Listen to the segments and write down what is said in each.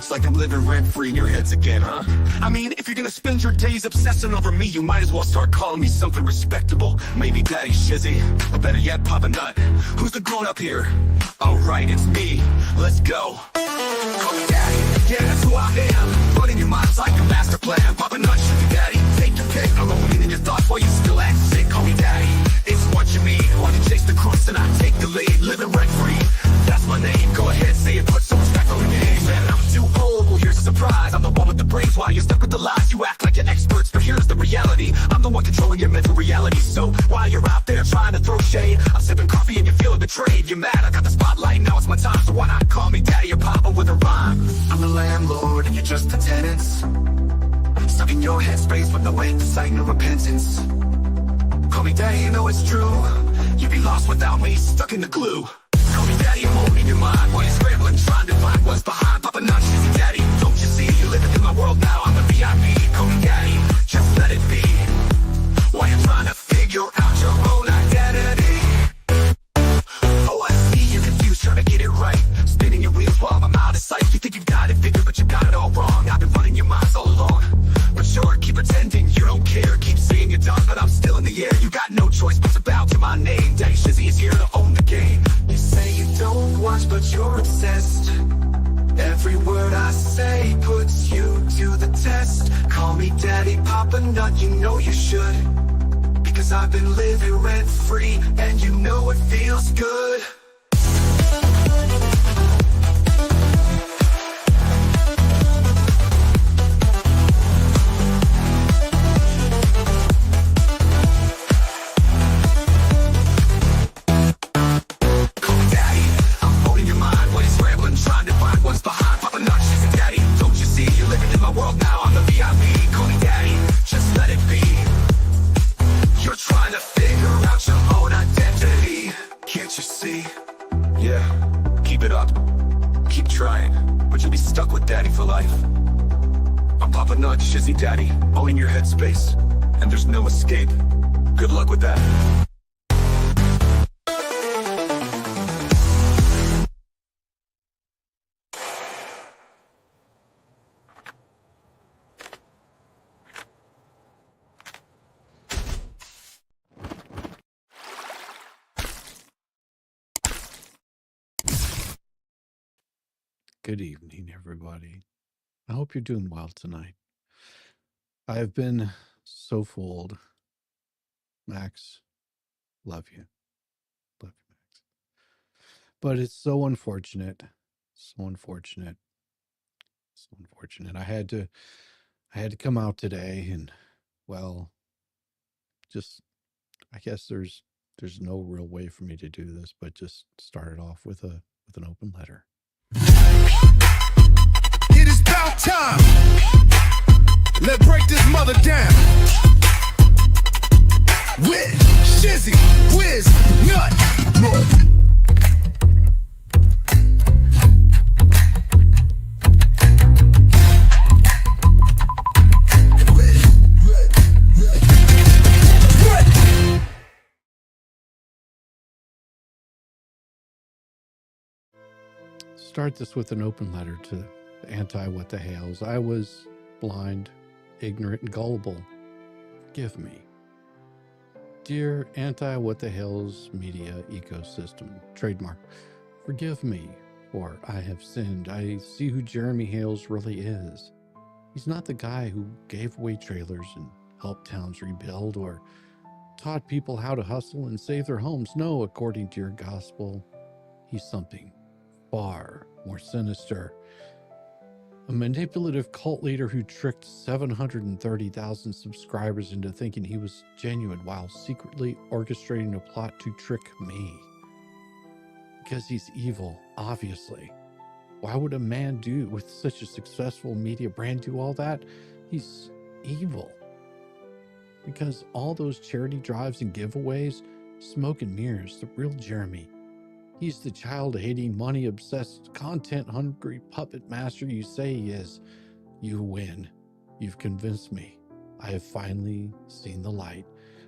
Looks like I'm living rent-free in your heads again, huh? I mean, if you're gonna spend your days obsessing over me, you might as well start calling me something respectable. Maybe Daddy Shizzy, or better yet, Papa Nut. Who's the grown-up here? Alright, it's me. Let's go. Call me Daddy, yeah, that's who I am. But in your mind's like a master plan. Papa Nut, Shizzy Daddy, take your pick. I'm rolling in your thoughts while you still act sick. Call me Daddy, it's what you mean. Why you chase the crust and I take the lead? Living rent-free, that's my name. Go ahead, say it, put some respect on the name. Man, I'm too old, well here's a surprise. I'm the one with the brains while you're stuck with the lies. You act like you're experts, but here's the reality. I'm the one controlling your mental reality. So while you're out there trying to throw shade, I'm sipping coffee and you're feeling betrayed. You're mad, I got the spotlight, now it's my time. So why not call me Daddy or Papa with a rhyme? I'm the landlord and you're just the tenants, stuck in your headspace with no insight, no repentance. Call me Daddy, you know it's true. You'd be lost without me, stuck in the glue. Call me Daddy, I'm holding your mind while you're scrambling, trying to find what's behind. Papa Nut, Shizzy Daddy, don't you see? You're living in my world now, I'm the VIP. Call me Daddy, just let it be. While you're trying to figure out your own identity. Oh, I see you're confused, trying to get it right, spinning your wheels while I'm out of sight. You think you've got it figured, but you got it all wrong. I've been running your minds all along. But sure, keep pretending you don't care. Keep saying you're done, but I'm still in the air. You got no choice but to bow to my name. Daddy Shizzy is here to own the game. You say you don't watch, but you're obsessed. Every word I say puts you to the test. Call me Daddy, Papa Nut, you know you should. Because I've been living rent-free, and you know it feels good. Shizzy Daddy, all in your headspace, and there's no escape. Good luck with that. Good evening, everybody. I hope you're doing well tonight. I've been so fooled. Max, love you. Love you, Max. But it's so unfortunate. So unfortunate. So unfortunate. I had to come out today and, well, just I guess there's no real way for me to do this, but just start it off with an open letter. It is about time. Let's break this mother down. With Shizzy, Wiz, Nut. Start this with an open letter to the anti-what the Hales. I was blind, ignorant, and gullible. Forgive me. Dear anti-what the Hales media ecosystem, trademark, forgive me, for I have sinned. I see who Jeremy Hales really is. He's not the guy who gave away trailers and helped towns rebuild or taught people how to hustle and save their homes. No, according to your gospel, he's something far more sinister. A manipulative cult leader who tricked 730,000 subscribers into thinking he was genuine while secretly orchestrating a plot to trick me. Because he's evil, obviously. Why would a man do with such a successful media brand do all that? He's evil. Because all those charity drives and giveaways, smoke and mirrors, the real Jeremy. He's the child-hating, money-obsessed, content-hungry puppet master you say he is. You win. You've convinced me. I have finally seen the light.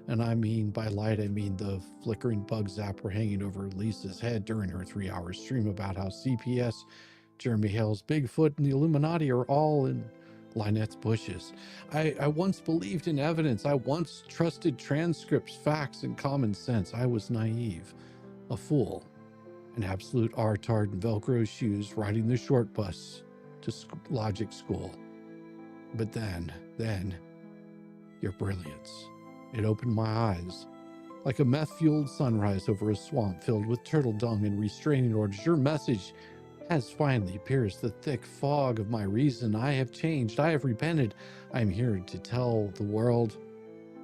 And I mean, by light, I mean the flickering bug zapper hanging over Lisa's head during her 3-hour stream about how CPS Jeremy Hales, Bigfoot, and the Illuminati are all in Lynette's bushes. I once believed in evidence. I once trusted transcripts, facts, and common sense. I was naive, a fool, an absolute R-tard in Velcro shoes riding the short bus to logic school. But then, your brilliance. It opened my eyes. Like a meth-fueled sunrise over a swamp filled with turtle dung and restraining orders, your message has finally pierced the thick fog of my reason. I have changed. I have repented. I am here to tell the world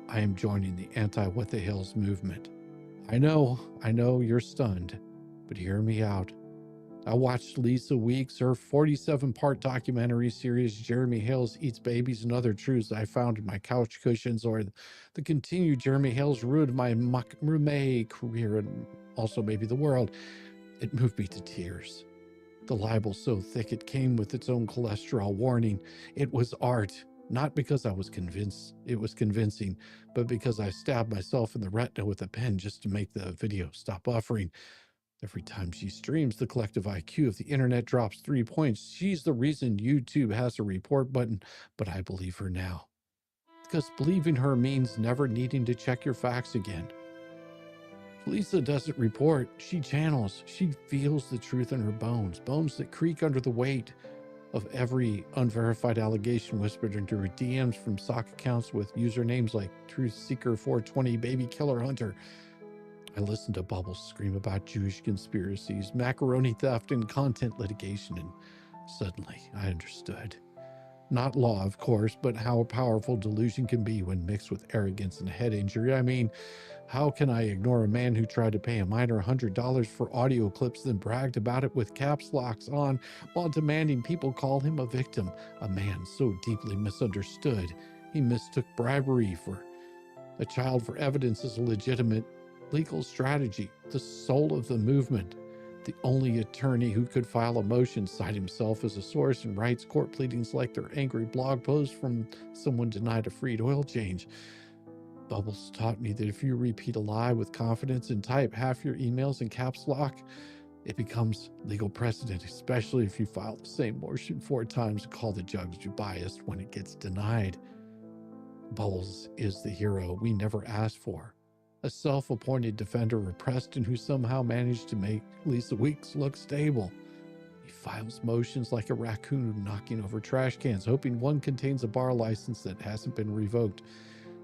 I am joining the anti-What the Hales movement. I know you're stunned, but hear me out. I watched Lisa Weeks, her 47-part documentary series, Jeremy Hales Eats Babies and Other Truths I Found in My Couch Cushions, or the continued Jeremy Hales ruined my macrame career and also maybe the world. It moved me to tears. The libel so thick it came with its own cholesterol warning. It was art, not because I was convinced it was convincing, but because I stabbed myself in the retina with a pen just to make the video stop buffering. Every time she streams, the collective IQ of the internet drops 3 points. She's the reason YouTube has a report button, but I believe her now. Because believing her means never needing to check your facts again. Lisa doesn't report, she channels. She feels the truth in her bones, bones that creak under the weight of every unverified allegation whispered into her DMs from sock accounts with usernames like TruthSeeker420, Baby Killer Hunter. I listened to Bubbles scream about Jewish conspiracies, macaroni theft, and content litigation, and suddenly I understood. Not law, of course, but how powerful delusion can be when mixed with arrogance and head injury. I mean, how can I ignore a man who tried to pay a minor $100 for audio clips, then bragged about it with caps locks on while demanding people call him a victim? A man so deeply misunderstood. He mistook bribery for a child for evidence as a legitimate legal strategy. The soul of the movement. The only attorney who could file a motion cite himself as a source and writes court pleadings like their angry blog post from someone denied a freed oil change. Bubbles taught me that if you repeat a lie with confidence and type half your emails in caps lock, it becomes legal precedent, especially if you file the same motion 4 times and call the judge biased when it gets denied. Bubbles is the hero we never asked for. A self-appointed defender of Preston who somehow managed to make Lisa Weeks look stable. He files motions like a raccoon knocking over trash cans, hoping one contains a bar license that hasn't been revoked.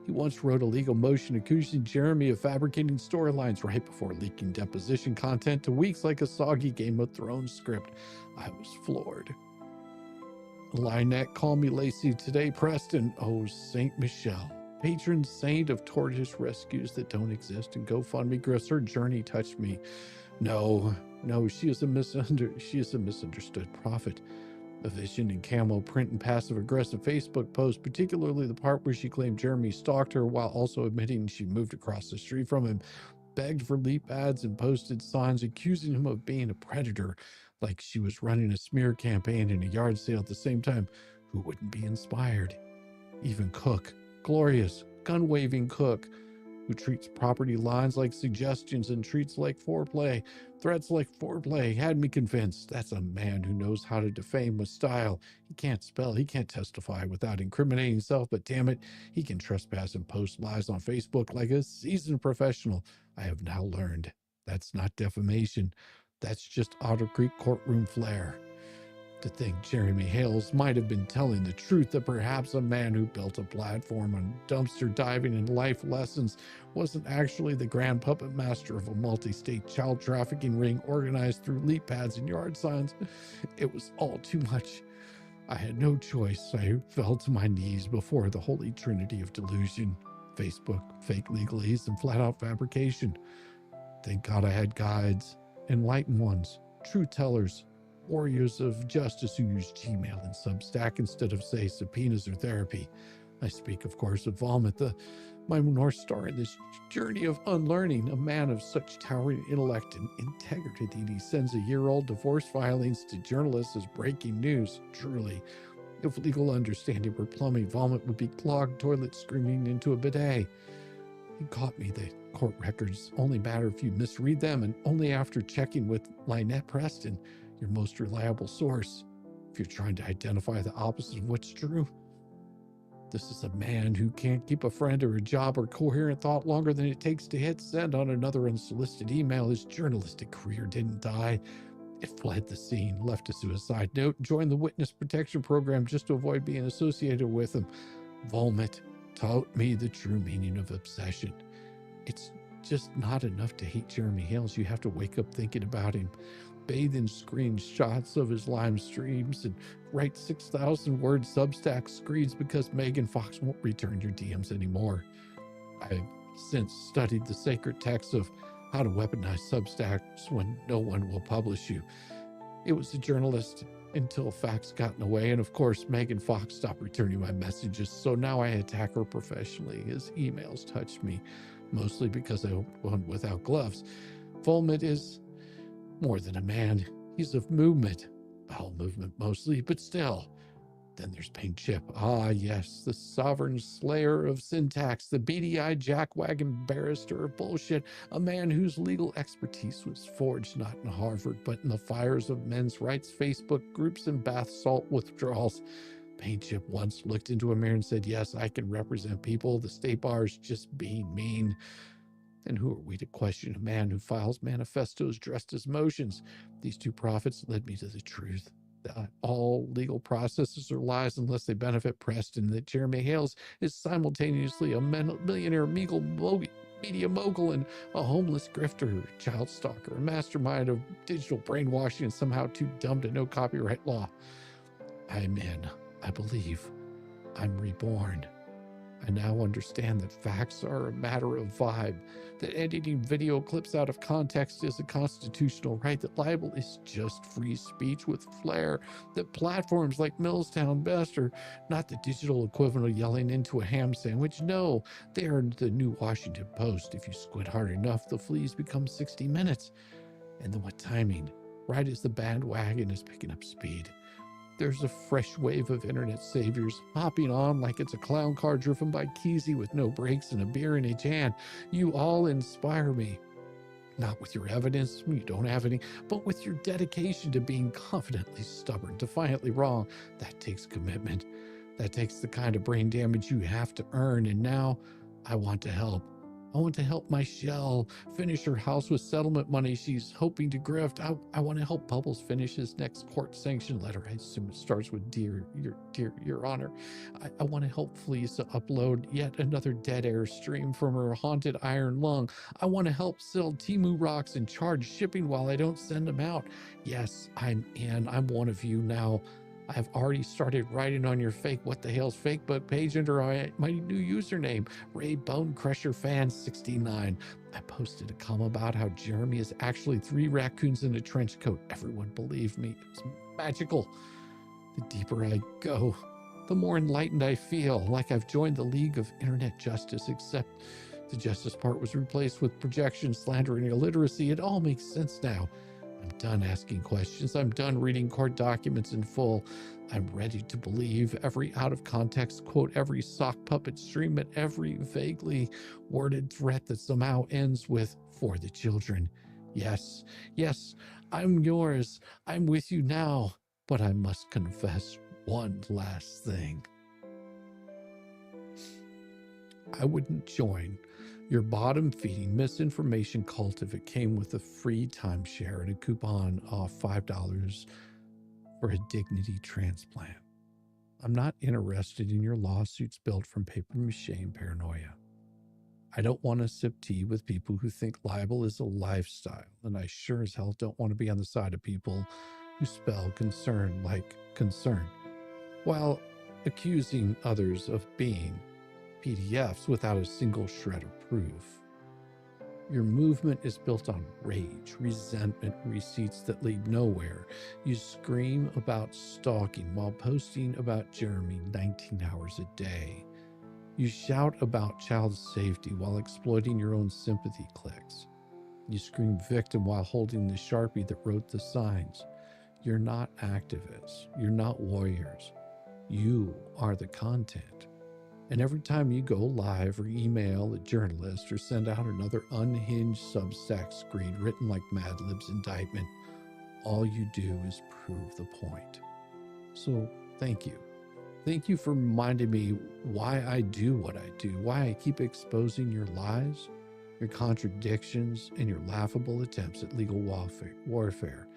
He once wrote a legal motion accusing Jeremy of fabricating storylines right before leaking deposition content to Weeks like a soggy Game of Thrones script. I was floored. Lynette called me Lacey today, Preston. Oh, Saint Michelle. Patron saint of tortoise rescues that don't exist, and GoFundMe griffs. Her journey touched me. No, she is a misunderstood prophet. A vision in camo print and passive-aggressive Facebook post, particularly the part where she claimed Jeremy stalked her while also admitting she moved across the street from him, begged for leap ads, and posted signs accusing him of being a predator, like she was running a smear campaign in a yard sale at the same time. Who wouldn't be inspired? Even Cook. Glorious, gun-waving Cook, who treats property lines like suggestions and treats like foreplay, threats like foreplay, had me convinced. That's a man who knows how to defame with style. He can't spell, he can't testify without incriminating himself, but damn it, he can trespass and post lies on Facebook like a seasoned professional. I have now learned that's not defamation. That's just Otter Creek courtroom flair. To think Jeremy Hales might have been telling the truth, that perhaps a man who built a platform on dumpster diving and life lessons wasn't actually the grand puppet master of a multi-state child trafficking ring organized through leap pads and yard signs. It was all too much. I had no choice. I fell to my knees before the holy trinity of delusion, Facebook, fake legalese, and flat-out fabrication. Thank God I had guides, enlightened ones, truth tellers, warriors of justice who use Gmail and Substack instead of, say, subpoenas or therapy. I speak, of course, of Vomit, my North Star in this journey of unlearning, a man of such towering intellect and integrity that he sends a year-old divorce filings to journalists as breaking news. Truly, if legal understanding were plumbing, Vomit would be clogged toilets screaming into a bidet. He caught me that court records only matter if you misread them, and only after checking with Lynette Preston. your most reliable source if you're trying to identify the opposite of what's true. This is a man who can't keep a friend or a job or coherent thought longer than it takes to hit send on another unsolicited email. His journalistic career didn't die. It fled the scene, left a suicide note, and joined the witness protection program just to avoid being associated with him. Volmit taught me the true meaning of obsession. It's just not enough to hate Jeremy Hales. You have to wake up thinking about him, bathe in screenshots of his live streams, and write 6,000-word Substack screeds because Megan Fox won't return your DMs anymore. I've since studied the sacred texts of how to weaponize Substacks when no one will publish you. It was a journalist until facts got in the way, and of course, Megan Fox stopped returning my messages, so now I attack her professionally. His emails touched me, mostly because I went without gloves. Volmit is more than a man. He's of movement. Bowel movement mostly, but still. Then there's Paint Chip. Ah, yes, the sovereign slayer of syntax, the beady-eyed jackwagon barrister of bullshit, a man whose legal expertise was forged not in Harvard, but in the fires of men's rights Facebook groups and bath salt withdrawals. Paint Chip once looked into a mirror and said, yes, I can represent people. The state bar is just being mean. And who are we to question a man who files manifestos dressed as motions? These two prophets led me to the truth. That all legal processes are lies unless they benefit Preston, that Jeremy Hales is simultaneously a millionaire media mogul and a homeless grifter, child stalker, a mastermind of digital brainwashing, and somehow too dumb to know copyright law. I'm in. I believe. I'm reborn. I now understand that facts are a matter of vibe, that editing video clips out of context is a constitutional right, that libel is just free speech with flair, that platforms like Millstown Best are not the digital equivalent of yelling into a ham sandwich. No, they are the new Washington Post. If you squint hard enough, the fleas become 60 Minutes. And then what timing? Right as the bandwagon is picking up speed. There's a fresh wave of internet saviors hopping on like it's a clown car driven by Keezy with no brakes and a beer in each hand. You all inspire me. Not with your evidence, you don't have any, but with your dedication to being confidently stubborn, defiantly wrong. That takes commitment. That takes the kind of brain damage you have to earn. And now I want to help. I want to help Michelle finish her house with settlement money she's hoping to grift. I want to help Bubbles finish his next court-sanctioned letter. I assume it starts with Dear Your Honor. I want to help Felicia upload yet another dead air stream from her haunted iron lung. I want to help sell Temu rocks and charge shipping while I don't send them out. Yes, I'm in. I'm one of you now. I have already started writing on your fake What the Hell's Facebook page under my new username, Ray Bone Crusher Fan 69. I posted a comment about how Jeremy is actually 3 raccoons in a trench coat. Everyone believed me. It was magical. The deeper I go, the more enlightened I feel, like I've joined the League of Internet Justice, except the justice part was replaced with projection, slander, and illiteracy. It all makes sense now. I'm done asking questions. I'm done reading court documents in full. I'm ready to believe every out-of-context quote, every sock puppet stream, and every vaguely worded threat that somehow ends with, for the children. Yes, yes, I'm yours. I'm with you now. But I must confess one last thing. I wouldn't join your bottom-feeding misinformation cult if it came with a free timeshare and a coupon off $5 for a dignity transplant. I'm not interested in your lawsuits built from papier-mâché and paranoia. I don't want to sip tea with people who think libel is a lifestyle, and I sure as hell don't want to be on the side of people who spell concern like concern, while accusing others of being PDFs without a single shred of proof. Your movement is built on rage, resentment, receipts that lead nowhere. You scream about stalking while posting about Jeremy 19 hours a day. You shout about child safety while exploiting your own sympathy clicks. You scream victim while holding the Sharpie that wrote the signs. You're not activists. You're not warriors. You are the content. And every time you go live or email a journalist or send out another unhinged Substack screed written like Mad Lib's indictment, all you do is prove the point. So thank you. Thank you for reminding me why I do what I do, why I keep exposing your lies, your contradictions, and your laughable attempts at legal warfare.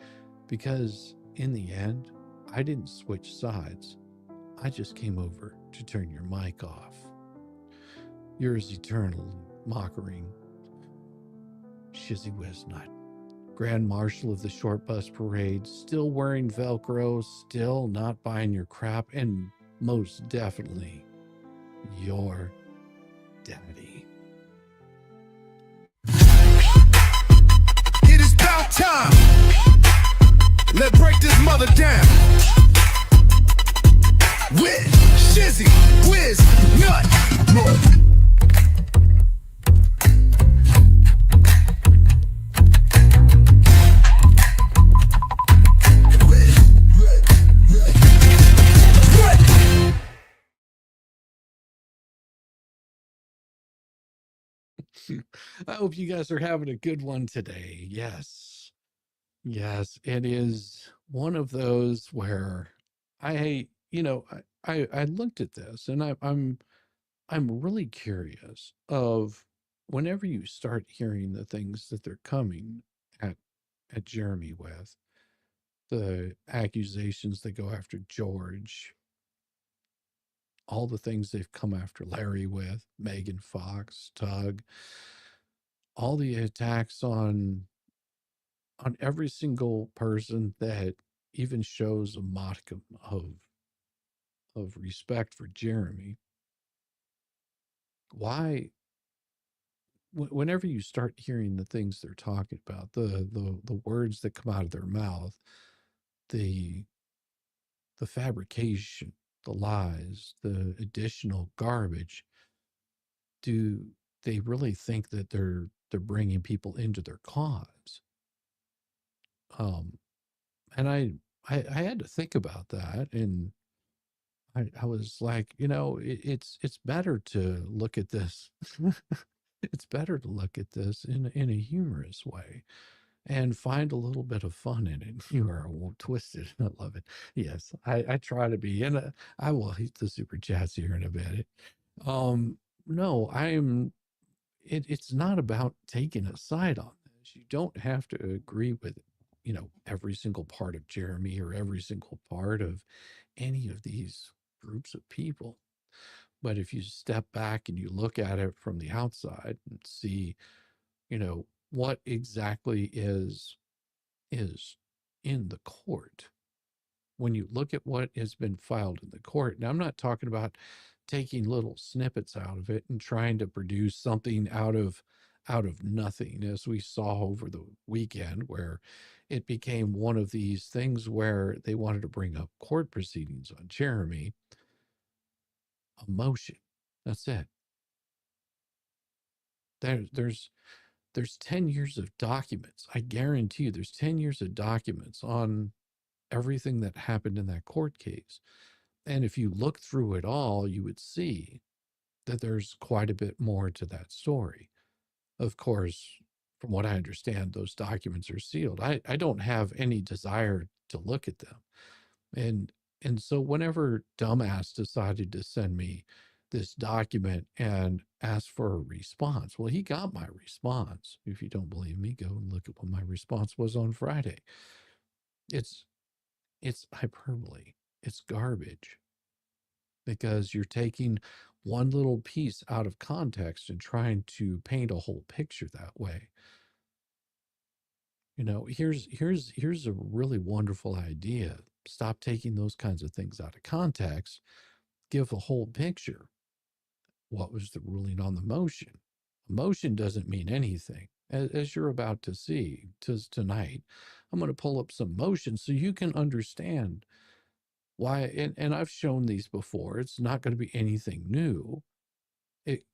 Because in the end, I didn't switch sides. I just came over to turn your mic off. Yours eternal, mockering, Shizzy Wiznut, Grand Marshal of the Short Bus Parade, still wearing Velcro, still not buying your crap, and most definitely your daddy. It is about time. Let's break this mother down. With Shizzy, Wiz, Nut. I hope you guys are having a good one today. Yes. Yes, it is one of those where I looked at this and I'm really curious of whenever you start hearing the things that they're coming at at Jeremy with, the accusations that go after George, all the things they've come after Larry with, Megan Fox, Tug, all the attacks on every single person that even shows a modicum of respect for Jeremy. Why whenever you start hearing the things they're talking about, the words that come out of their mouth, the the fabrication, the lies, the additional garbage, do they really think that they're bringing people into their cause? Um, and I had to think about that, and I was like, it's better to look at this. It's better to look at this in a humorous way and find a little bit of fun in it. You are twisted. I love it. Yes, I try to be, and I will hit the super chats here in a bit. No, it's not about taking a side on this. You don't have to agree with, every single part of Jeremy or every single part of any of these groups of people. But if you step back and you look at it from the outside and see, what exactly is in the court, when you look at what has been filed in the court. Now, I'm not talking about taking little snippets out of it and trying to produce something out of nothing, as we saw over the weekend, where it became one of these things where they wanted to bring up court proceedings on Jeremy, a motion. That's it. There's 10 years of documents. I guarantee you there's 10 years of documents on everything that happened in that court case. And if you look through it all, you would see that there's quite a bit more to that story. Of course, from what I understand, those documents are sealed. I don't have any desire to look at them. And so whenever dumbass decided to send me this document and ask for a response, well, he got my response. If you don't believe me, go and look at what my response was on Friday. It's it's hyperbole. It's garbage, because you're taking one little piece out of context and trying to paint a whole picture that way. Here's a really wonderful idea. Stop taking those kinds of things out of context. Give the whole picture. What was the ruling on the motion? A motion doesn't mean anything. As you're about to see tonight, I'm going to pull up some motions so you can understand why. And I've shown these before. It's not going to be anything new.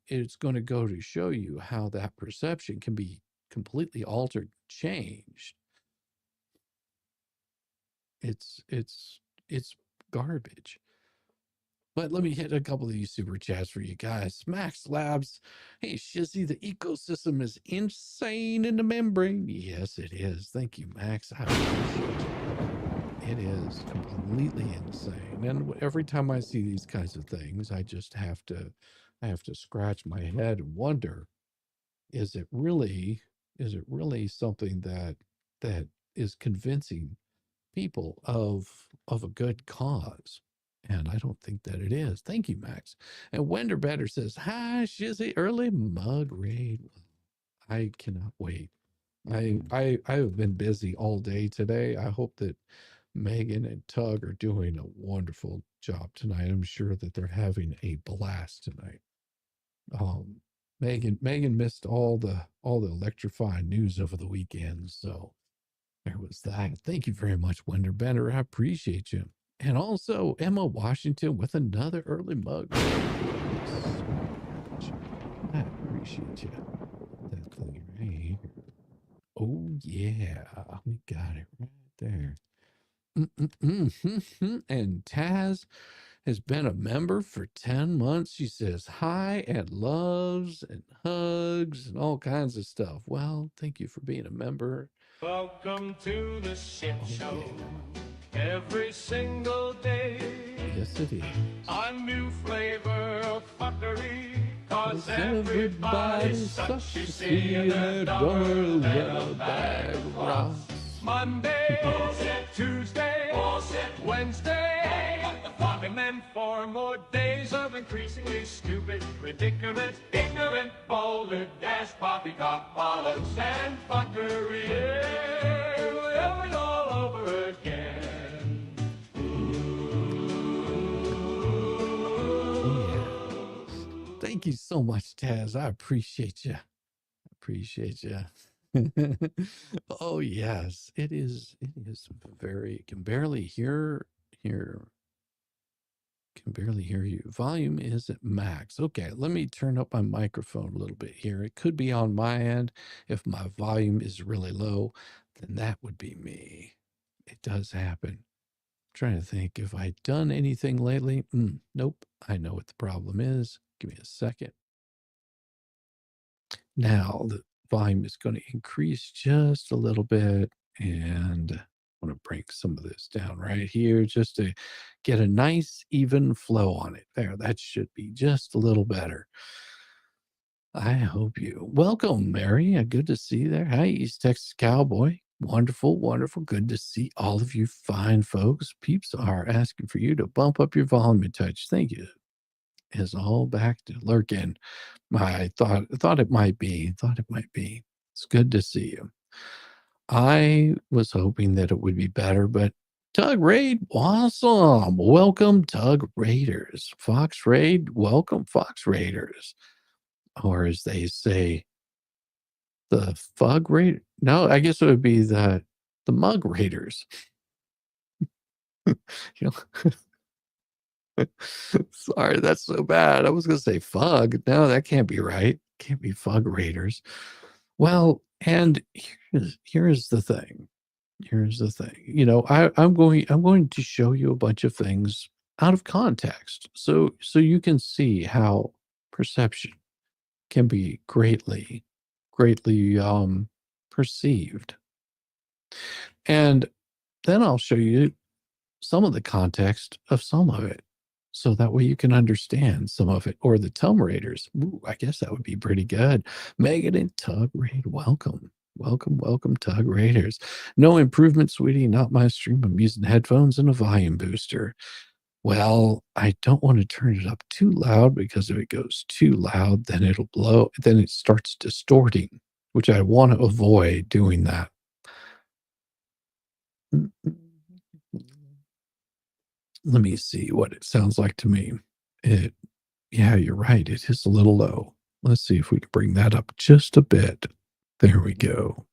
It's going to go to show you how that perception can be completely altered, changed. It's garbage. But let me hit a couple of these super chats for you guys. Max Labs. Hey, Shizzy, the ecosystem is insane in the membrane. Yes, it is. Thank you, Max. I appreciate you. It is completely insane. And every time I see these kinds of things, I have to scratch my head and wonder, is it really something that is convincing people of a good cause? And I don't think that it is. Thank you, Max. And Wender Better says, hi, Shizzy, early mug raid. I cannot wait. I have been busy all day today. I hope that Megan and Tug are doing a wonderful job tonight. I'm sure that they're having a blast tonight. Megan missed all the electrifying news over the weekend, so there was that. Thank you very much, Wender Bender. I appreciate you. And also Emma Washington with another early mug. Thank you so much. I appreciate you. That thing right here. Oh yeah, we got it right there. And Taz has been a member for 10 months. She says hi and loves and hugs and all kinds of stuff. Well, thank you for being a member. Welcome to the shit show. Yeah. Every single day. Yes, it is. A new flavor of fuckery. Cause everybody's such to see in their dollar yellow bag rocks. Monday, bullshit. Tuesday, bullshit. Wednesday, and then 4 more days of increasingly stupid predicament, ignorant, boulder, dash, poppycock, bollocks, and fuckery. Yeah, it all over again. Yes. Thank you so much, Taz. I appreciate you. Oh yes, it is very, can barely hear you. Volume is at max. Okay, let me turn up my microphone a little bit here. It could be on my end. If my volume is really low, then that would be me. It does happen. I'm trying to think if I've done anything lately. Nope. I know what the problem is. Give me a second. Now the volume is going to increase just a little bit, and I want to bring some of this down right here just to get a nice even flow on it. There, that should be just a little better. I hope you. Welcome, Mary. Good to see you there. Hi, East Texas Cowboy. Wonderful, wonderful. Good to see all of you fine folks. Peeps are asking for you to bump up your volume a touch. Thank you. Is all back to lurking. I thought it might be. It's good to see you. I was hoping that it would be better, but Tug Raid, awesome. Welcome, Tug Raiders. Fox Raid, welcome, Fox Raiders. Or as they say, the Fug Raid. No, I guess it would be the Mug Raiders. You know. Sorry, that's so bad. I was going to say Fug. No, that can't be right. Can't be Fug Raiders. Well, and here's the thing. You know, I'm going to show you a bunch of things out of context, so you can see how perception can be greatly perceived. And then I'll show you some of the context of some of it, so that way you can understand some of it. Or the Tum Raiders. Ooh, I guess that would be pretty good. Megan and Tug Raid, welcome. Welcome, Tug Raiders. No improvement, sweetie, not my stream. I'm using headphones and a volume booster. Well, I don't want to turn it up too loud, because if it goes too loud, then it'll blow. Then it starts distorting, which I want to avoid doing that. Let me see what it sounds like to me. Yeah, you're right. It is a little low. Let's see if we can bring that up just a bit. There we go.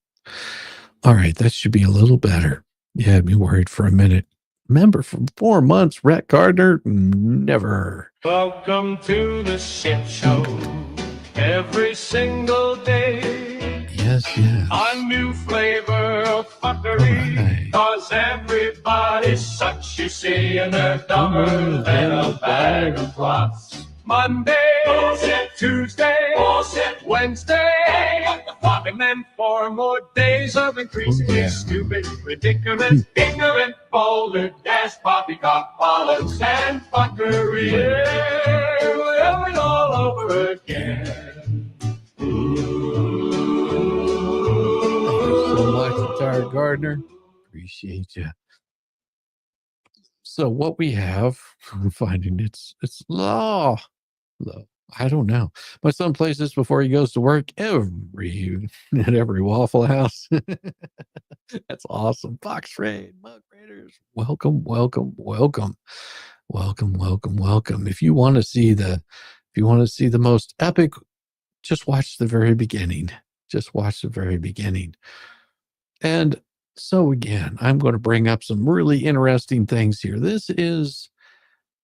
All right, that should be a little better. You had me worried for a minute. Member for 4 months, Rhett Gardner, never. Welcome to the shit show. Every single day. Yes. A new flavor of fuckery. Right. Cause everybody's such, you see, and they're dumber than a bag of clots. Monday, bullshit. Tuesday, bullshit. Wednesday, and then 4 more days of increasingly stupid predicament, ignorant, balderdash, poppycock politics, and fuckery. Yeah, we're going all over again. So much, Tara Gardner. Appreciate you. So what we have, I'm finding it's law. I don't know. My son plays this before he goes to work at every Waffle House. That's awesome. Fox Raid, Mug Raiders. Welcome, welcome, welcome. Welcome, welcome, welcome. If you want to see the most epic, just watch the very beginning. Just watch the very beginning. And so again, I'm going to bring up some really interesting things here. This is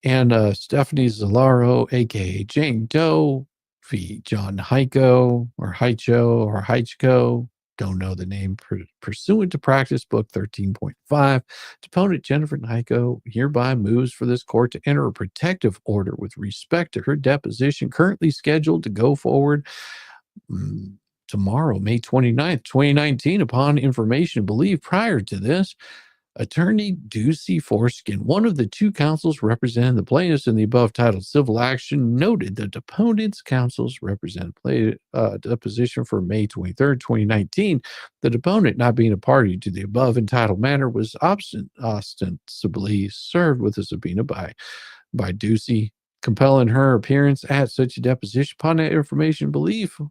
Stephanie Zalaro, aka Jane Doe, v. John Heiko or Heichko, don't know the name, pursuant to Practice Book 13.5. Deponent Jennifer Heiko hereby moves for this court to enter a protective order with respect to her deposition, currently scheduled to go forward tomorrow, May 29th, 2019. Upon information believed prior to this, Attorney Ducey Foreskin, one of the 2 counsels representing the plaintiffs in the above titled civil action, noted that deponent's counsels represent deposition for May 23rd, 2019. The deponent, not being a party to the above entitled matter, was ostensibly served with a subpoena by Ducey, compelling her appearance at such a deposition. Upon that information belief,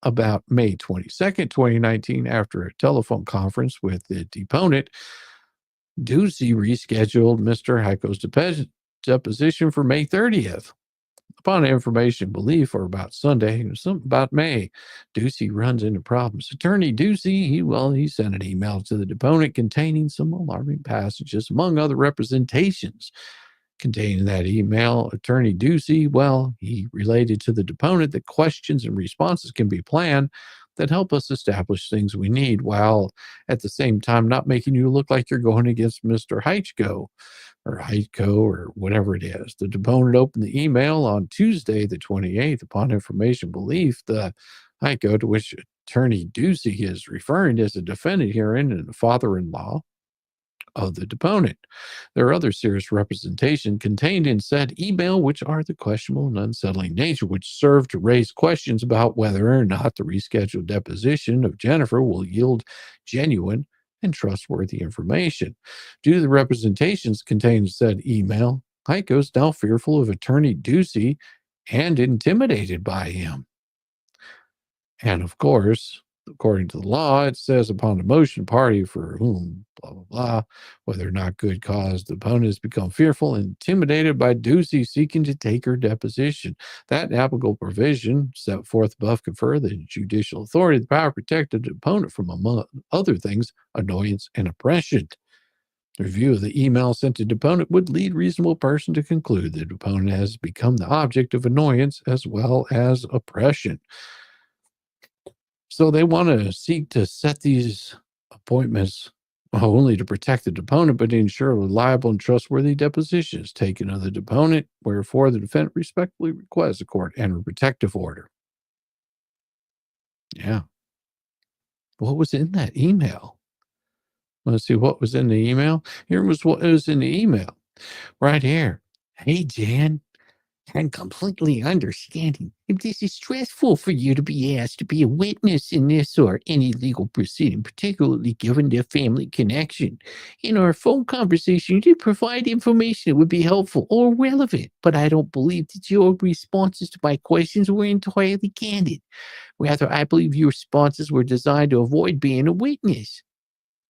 about May 22nd, 2019, after a telephone conference with the deponent, Ducey rescheduled Mr. Heiko's deposition for May 30th. Upon information belief, or about Sunday, or something about May, Ducey runs into problems. Attorney Ducey, he sent an email to the deponent containing some alarming passages, among other representations. Containing that email, Attorney Ducey, he related to the deponent that questions and responses can be planned that help us establish things we need, while at the same time not making you look like you're going against Mr. Heichko or whatever it is. The deponent opened the email on Tuesday, the 28th. Upon information belief, the Heichko, to which Attorney Ducey is referring, as a defendant herein and the father-in-law of the deponent. There are other serious representation contained in said email, which are the questionable and unsettling nature, which serve to raise questions about whether or not the rescheduled deposition of Jennifer will yield genuine and trustworthy information. Due to the representations contained in said email, Heiko is now fearful of Attorney Ducey and intimidated by him. And of course, according to the law, it says upon the motion party for whom, blah, blah, blah, whether or not good cause, the opponent has become fearful and intimidated by Ducey seeking to take her deposition. That applicable provision set forth above confer the judicial authority, the power to protect the opponent from, among other things, annoyance and oppression. The review of the email sent to the deponent would lead a reasonable person to conclude that the opponent has become the object of annoyance as well as oppression. So they want to seek to set these appointments only to protect the deponent, but to ensure reliable and trustworthy depositions taken of the deponent, wherefore the defendant respectfully requests the court enter a protective order. Yeah. What was in that email? Let's see what was in the email. Here was what was in the email. Right here. Hey, Jan. I'm completely understanding if this is stressful for you to be asked to be a witness in this or any legal proceeding, particularly given their family connection. In our phone conversation, you did provide information that would be helpful or relevant, but I don't believe that your responses to my questions were entirely candid. Rather, I believe your responses were designed to avoid being a witness.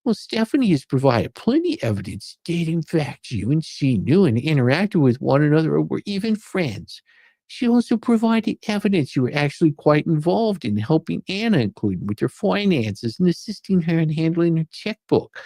Well, Stephanie has provided plenty of evidence that, in fact, you and she knew and interacted with one another or were even friends. She also provided evidence you were actually quite involved in helping Anna, including with her finances and assisting her in handling her checkbook.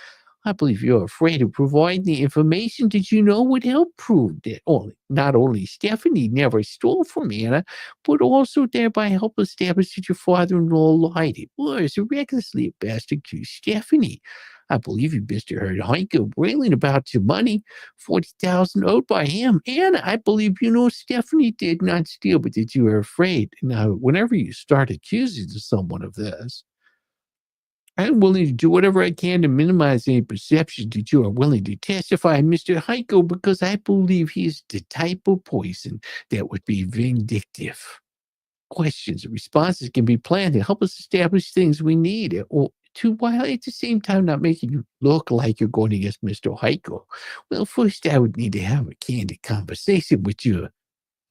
I believe you're afraid of providing the information that you know would help prove that not only Stephanie never stole from Anna, but also thereby help establish that your father-in-law lied. It was recklessly a bastard to Stephanie. I believe you, Mr. Heinke, railing about your money, 40,000 owed by him, and I believe you know Stephanie did not steal, but that you were afraid. Now, whenever you start accusing someone of this, I'm willing to do whatever I can to minimize any perception that you are willing to testify, Mr. Heiko, because I believe he is the type of person that would be vindictive. Questions and responses can be planned to help us establish things we need, or to while at the same time not making you look like you're going against Mr. Heiko. Well, first I would need to have a candid conversation with you,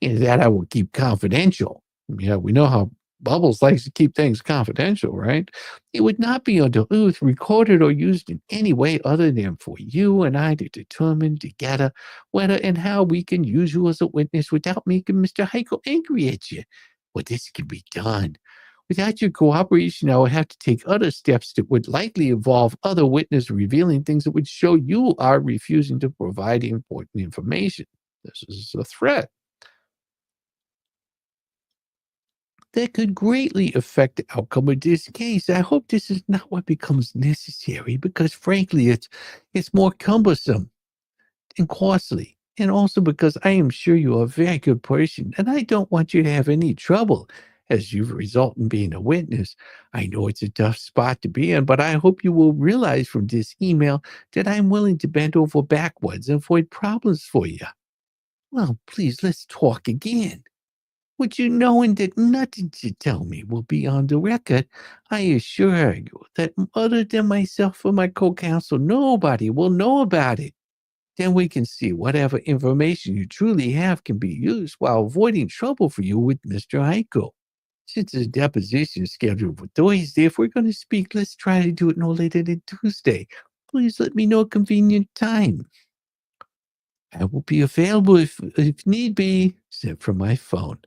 and that I will keep confidential. Yeah, we know how Bubbles likes to keep things confidential, right? It would not be under oath, recorded, or used in any way other than for you and I to determine together whether and how we can use you as a witness without making Mr. Heiko angry at you. Well, this can be done. Without your cooperation, I would have to take other steps that would likely involve other witnesses revealing things that would show you are refusing to provide important information. This is a threat that could greatly affect the outcome of this case. I hope this is not what becomes necessary, because frankly, it's more cumbersome and costly. And also because I am sure you are a very good person, and I don't want you to have any trouble as you result in being a witness. I know it's a tough spot to be in, but I hope you will realize from this email that I'm willing to bend over backwards and avoid problems for you. Well, please, let's talk again. With you knowing that nothing you tell me will be on the record, I assure you that other than myself and my co-counsel, nobody will know about it. Then we can see whatever information you truly have can be used while avoiding trouble for you with Mr. Heiko. Since the deposition is scheduled for Thursday, if we're going to speak, let's try to do it no later than Tuesday. Please let me know a convenient time. I will be available if need be, sent from my phone.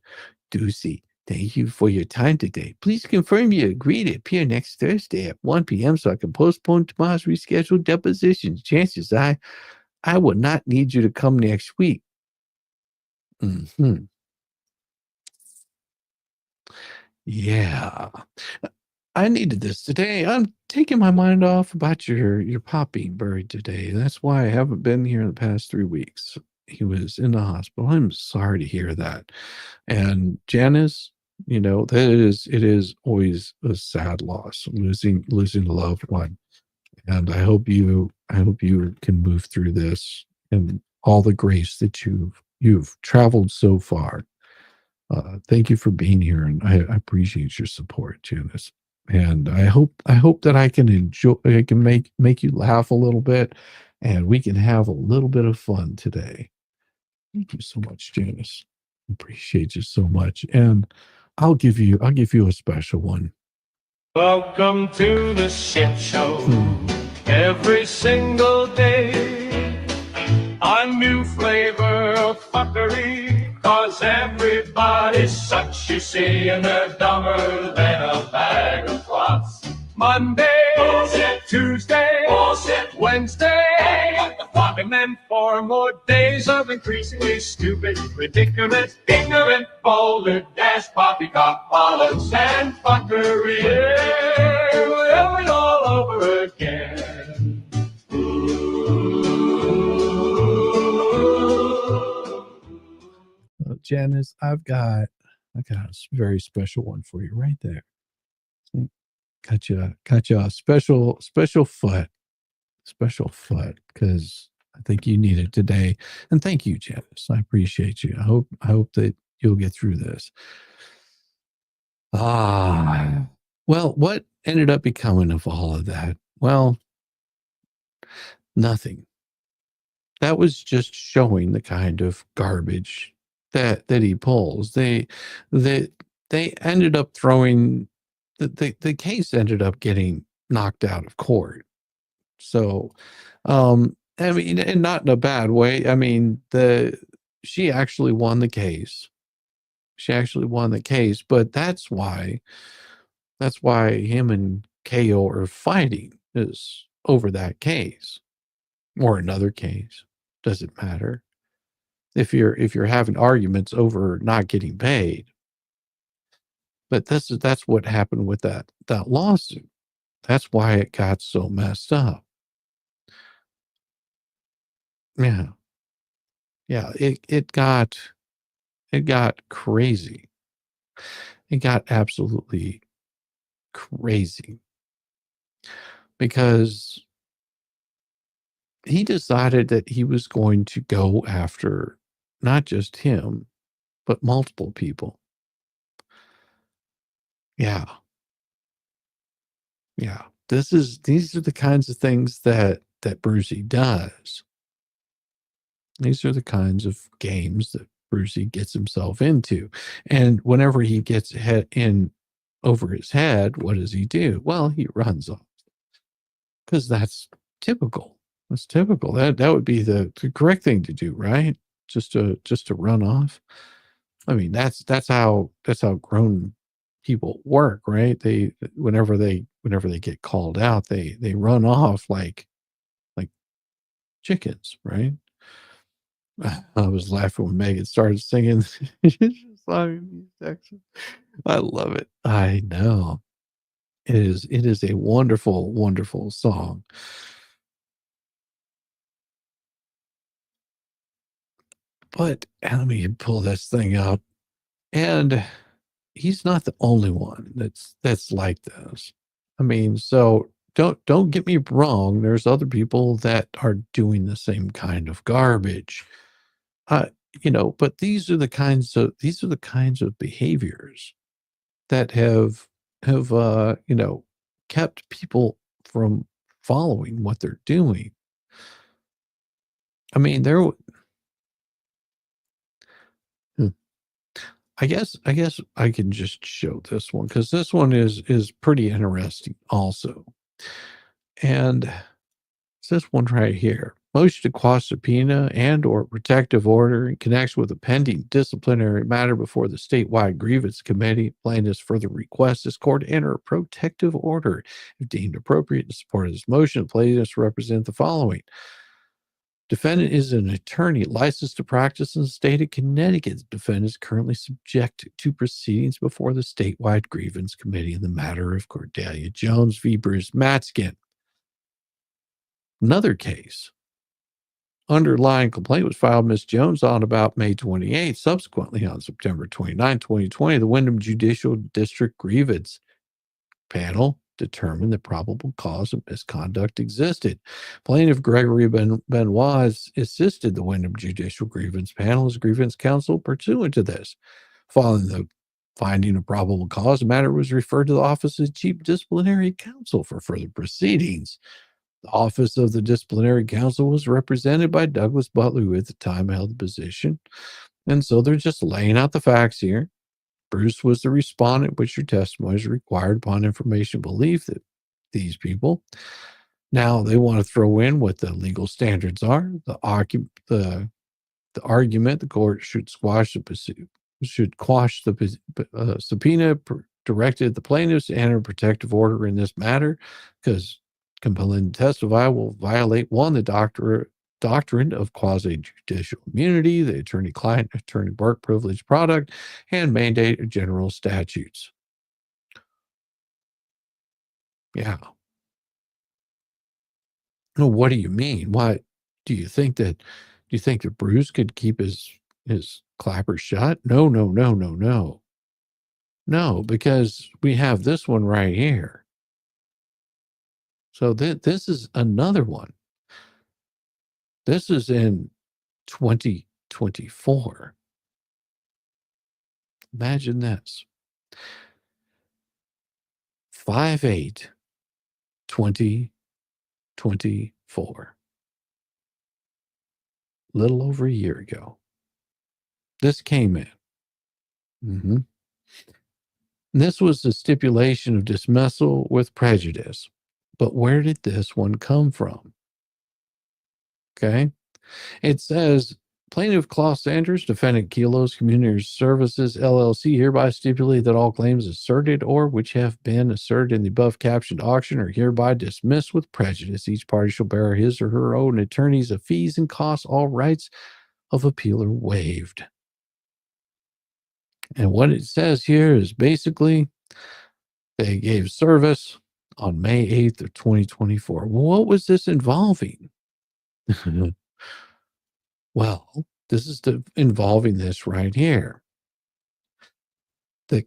Ducey, thank you for your time today. Please confirm you agree to appear next Thursday at 1 p.m. so I can postpone tomorrow's rescheduled deposition. Chances I will not need you to come next week. Yeah. I needed this today. I'm taking my mind off about your pop being buried today. That's why I haven't been here in the past 3 weeks. He was in the hospital. I'm sorry to hear that. And Janice, it is always a sad loss, losing a loved one. And I hope you can move through this and all the grace that you've traveled so far. Thank you for being here, and I appreciate your support, Janice. And I hope that I can make you laugh a little bit, and we can have a little bit of fun today. Thank you so much, Janice. Appreciate you so much. And I'll give you a special one. Welcome to the shit show. Every single day, a new flavor of fuckery. 'Cause everybody's such, you see, and they're dumber than a bag of clots. Monday, bullshit. Tuesday, bullshit. Wednesday, and then 4 more days of increasingly stupid, ridiculous, ignorant, boulder, dash, poppycock, bollocks, and fuckery. Yeah, we'll do it all over again. Janice, I've got a very special one for you right there. Got you a special foot, because I think you need it today. And thank you, Janice. I appreciate you. I hope that you'll get through this. Well, what ended up becoming of all of that? Well, nothing. That was just showing the kind of garbage that he pulls. They ended up throwing the case ended up getting knocked out of court. So, I mean, and not in a bad way. I mean, she actually won the case. But that's why him and KO are fighting, is over that case or another case. Doesn't matter. If you're having arguments over not getting paid. But that's what happened with that lawsuit. That's why it got so messed up. Yeah. Yeah, it got crazy. It got absolutely crazy because he decided that he was going to go after not just him, but multiple people. Yeah. Yeah. These are the kinds of things that Brucey does. These are the kinds of games that Brucey gets himself into. And whenever he gets in over his head, what does he do? Well, he runs off. Because that's typical. That's typical. That would be the correct thing to do, right? Just to run off. I mean, that's how grown people work, right? They whenever they get called out, they run off like chickens, right? I was laughing when Megan started singing. I love it. I know. It is a wonderful, wonderful song. But let me pull this thing up. And he's not the only one that's like this. I mean, so don't get me wrong. There's other people that are doing the same kind of garbage. Uh, but these are the kinds of behaviors that have kept people from following what they're doing. I mean, I guess I can just show this one because this one is pretty interesting also. And it's this one right here. Motion to quash subpoena and or protective order in connection with a pending disciplinary matter before the statewide grievance committee. Plaintiffs further request this court enter a protective order if deemed appropriate. In support of this motion, plaintiffs represent the following. Defendant is an attorney licensed to practice in the state of Connecticut. Defendant is currently subject to proceedings before the statewide grievance committee in the matter of Cordelia Jones v. Bruce Matskin. Another case. Underlying complaint was filed Ms. Jones on about May 28th. Subsequently, on September 29, 2020, the Windham Judicial District Grievance Panel determined that probable cause of misconduct existed. Plaintiff Gregory Benoit assisted the Windham Judicial Grievance Panel as grievance counsel pursuant to this. Following the finding of probable cause, the matter was referred to the Office of Chief Disciplinary Counsel for further proceedings. The Office of the Disciplinary Counsel was represented by Douglas Butler, who at the time held the position. And so they're just laying out the facts here. Bruce was the respondent, which your testimony is required upon information belief that these people. Now they want to throw in what the legal standards are. The argument the court should quash the subpoena directed the plaintiffs to enter a protective order in this matter because compelling to testify will violate the doctrine of quasi-judicial immunity, the attorney-client, attorney-work privilege product, and mandate of general statutes. Yeah. No, what do you mean? Why do you think that Bruce could keep his clapper shut? No. No, because we have this one right here. So this is another one. This is in 2024. Imagine this. 5/8/2024. Little over a year ago. This came in. This was a stipulation of dismissal with prejudice. But where did this one come from? Okay. It says Plaintiff Klaus Sanders, defendant Kilos Community Services LLC, hereby stipulate that all claims asserted or which have been asserted in the above captioned auction are hereby dismissed with prejudice. Each party shall bear his or her own attorneys of fees and costs. All rights of appeal are waived. And what it says here is basically they gave service on May 8th of 2024. What was this involving? Well, this is involving this right here. The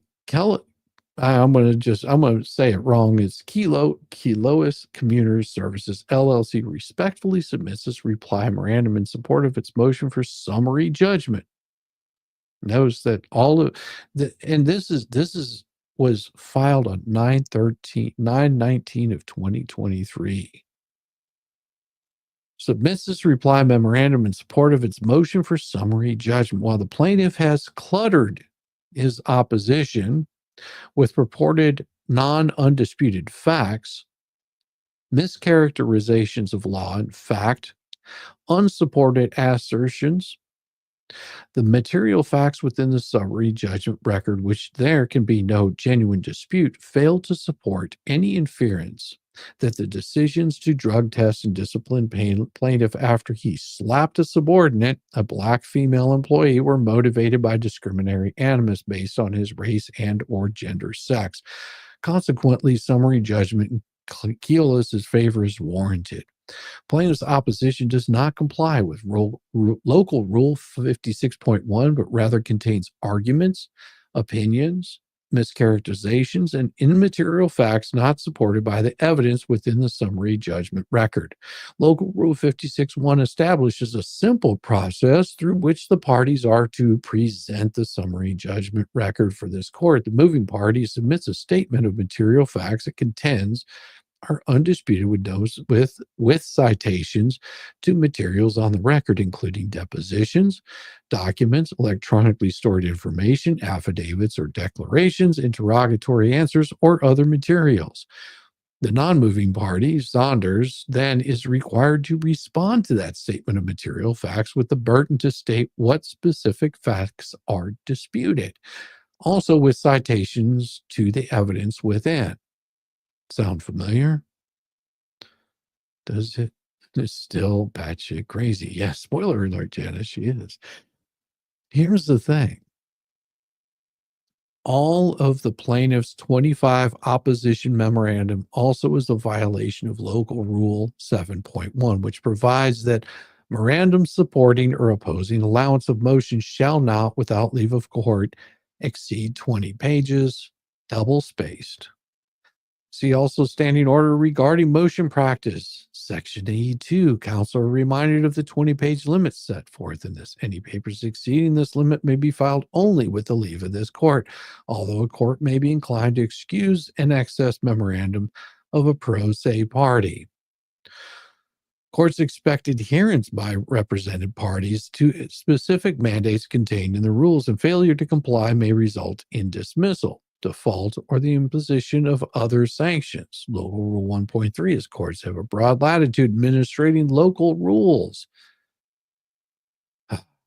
I'm going to say it wrong. It's Kilois Community Services LLC respectfully submits this reply memorandum in support of its motion for summary judgment. Notice that all of the, and this was filed on 9/19 of 2023. Submits this reply memorandum in support of its motion for summary judgment. While the plaintiff has cluttered his opposition with purported non-undisputed facts, mischaracterizations of law and fact, unsupported assertions, the material facts within the summary judgment record, which there can be no genuine dispute, fail to support any inference that the decisions to drug test and discipline plaintiff after he slapped a subordinate, a black female employee, were motivated by discriminatory animus based on his race and or gender sex. Consequently, summary judgment in Keolis' favor is warranted. Plaintiff's opposition does not comply with local rule 56.1, but rather contains arguments, opinions, mischaracterizations, and immaterial facts not supported by the evidence within the summary judgment record. Local Rule 56.1 establishes a simple process through which the parties are to present the summary judgment record for this court. The moving party submits a statement of material facts it contends are undisputed with citations to materials on the record, including depositions, documents, electronically stored information, affidavits or declarations, interrogatory answers, or other materials. The non-moving party, Saunders, then is required to respond to that statement of material facts with the burden to state what specific facts are disputed, also with citations to the evidence within. Sound familiar? Does it? It's still batshit crazy. Yeah, spoiler alert, Janice, she is. Here's the thing. All of the plaintiff's 25 opposition memorandum also is a violation of Local Rule 7.1, which provides that memorandums supporting or opposing allowance of motion shall not, without leave of court, exceed 20 pages, double-spaced. See also standing order regarding motion practice. Section E2, counsel are reminded of the 20-page limit set forth in this. Any papers exceeding this limit may be filed only with the leave of this court, although a court may be inclined to excuse an excess memorandum of a pro se party. Courts expect adherence by represented parties to specific mandates contained in the rules, and failure to comply may result in dismissal, default, or the imposition of other sanctions. Local Rule 1.3 is courts have a broad latitude administrating local rules.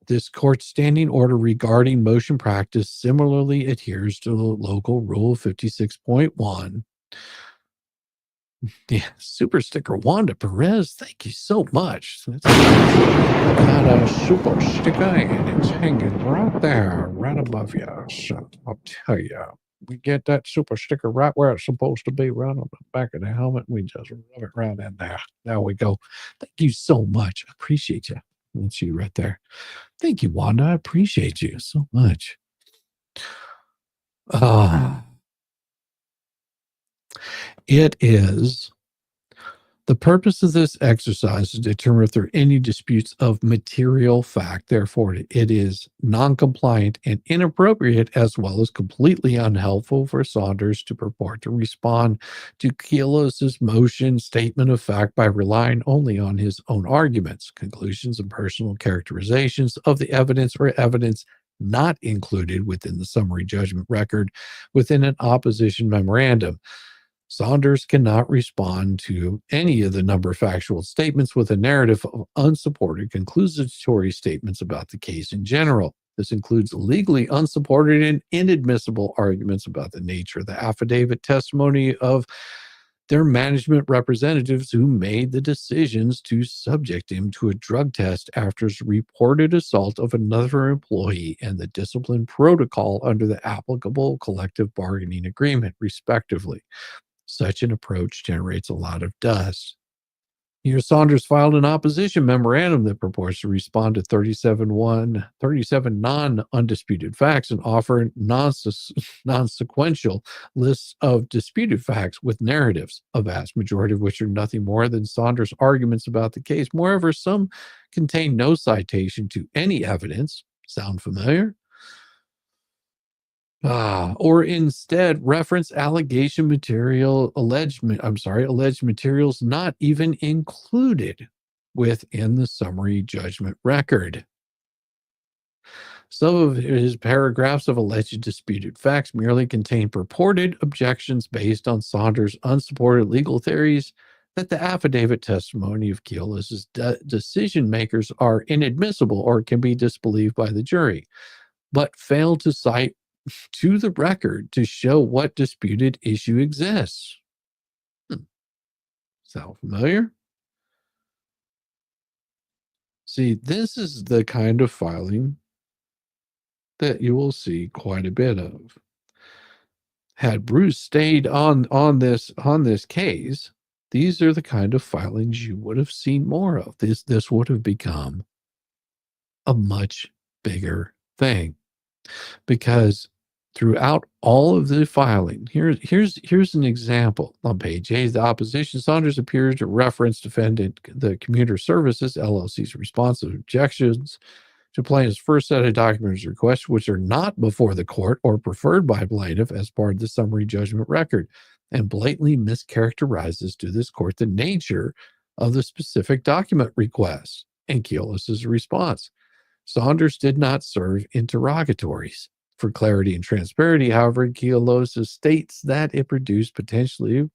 This court's standing order regarding motion practice similarly adheres to Local Rule 56.1. Yeah, super sticker Wanda Perez, thank you so much. Got a super sticker and it's hanging right there, right above you. So I'll tell you, we get that super sticker right where it's supposed to be, right on the back of the helmet. We just rub it right in there. There we go. Thank you so much. I appreciate you. That's you right there. Thank you, Wanda. I appreciate you so much. It is the purpose of this exercise to determine if there are any disputes of material fact. Therefore, it is non-compliant and inappropriate, as well as completely unhelpful for Saunders to purport to respond to Keylos's motion statement of fact by relying only on his own arguments, conclusions, and personal characterizations of the evidence or evidence not included within the summary judgment record within an opposition memorandum. Saunders cannot respond to any of the number of factual statements with a narrative of unsupported conclusatory statements about the case in general. This includes legally unsupported and inadmissible arguments about the nature of the affidavit testimony of their management representatives who made the decisions to subject him to a drug test after his reported assault of another employee and the discipline protocol under the applicable collective bargaining agreement, respectively. Such an approach generates a lot of dust. Here, Saunders filed an opposition memorandum that purports to respond to 37 non-undisputed facts and offer non-sequential lists of disputed facts with narratives, a vast majority of which are nothing more than Saunders' arguments about the case. Moreover, some contain no citation to any evidence. Sound familiar? Or instead reference alleged materials not even included within the summary judgment record. Some of his paragraphs of alleged disputed facts merely contain purported objections based on Saunders' unsupported legal theories that the affidavit testimony of Keolis's decision makers are inadmissible or can be disbelieved by the jury, but fail to cite to the record to show what disputed issue exists. Sound familiar? See, this is the kind of filing that you will see quite a bit of. Had Bruce stayed on this case, these are the kind of filings you would have seen more of. This would have become a much bigger thing, because throughout all of the filing, here's an example. On page 8 of the opposition, Saunders appears to reference defendant the Commuter Services LLC's response to objections to plaintiff's first set of documents requests, which are not before the court or preferred by plaintiff as part of the summary judgment record, and blatantly mischaracterizes to this court the nature of the specific document requests and Keolis's response. Saunders did not serve interrogatories. For clarity and transparency, however, Keolis states that it produced potentially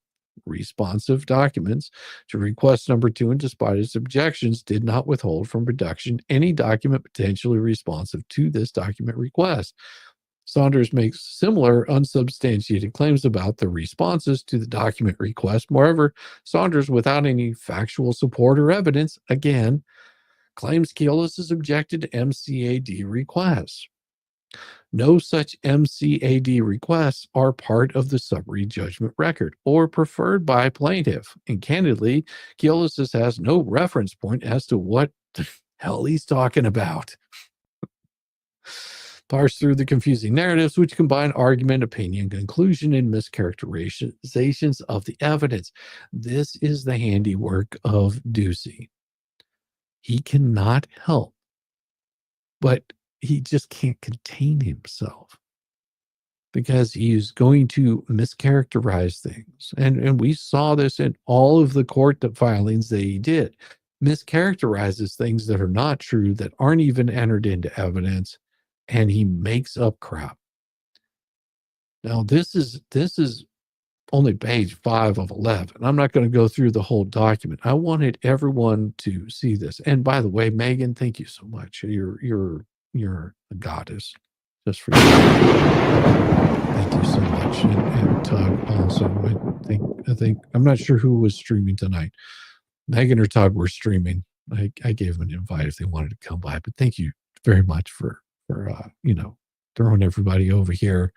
responsive documents to request number 2, and despite its objections, did not withhold from production any document potentially responsive to this document request. Saunders makes similar unsubstantiated claims about the responses to the document request. Moreover, Saunders, without any factual support or evidence, again, claims Keolis has objected to MCAD requests. No such MCAD requests are part of the summary judgment record or preferred by plaintiff. And candidly, Keolis has no reference point as to what the hell he's talking about. Parse through the confusing narratives, which combine argument, opinion, conclusion, and mischaracterizations of the evidence. This is the handiwork of Ducey. He cannot help, but he just can't contain himself, because he's going to mischaracterize things. And we saw this in all of the court filings that he did. Mischaracterizes things that are not true, that aren't even entered into evidence, and he makes up crap. Now, this is only page 5 of 11. I'm not going to go through the whole document. I wanted everyone to see this. And by the way, Megan, thank you so much. You're a goddess. Just for you. Thank you so much. And Tug also. I think I'm not sure who was streaming tonight. Megan or Tug were streaming. I gave them an invite if they wanted to come by. But thank you very much for throwing everybody over here.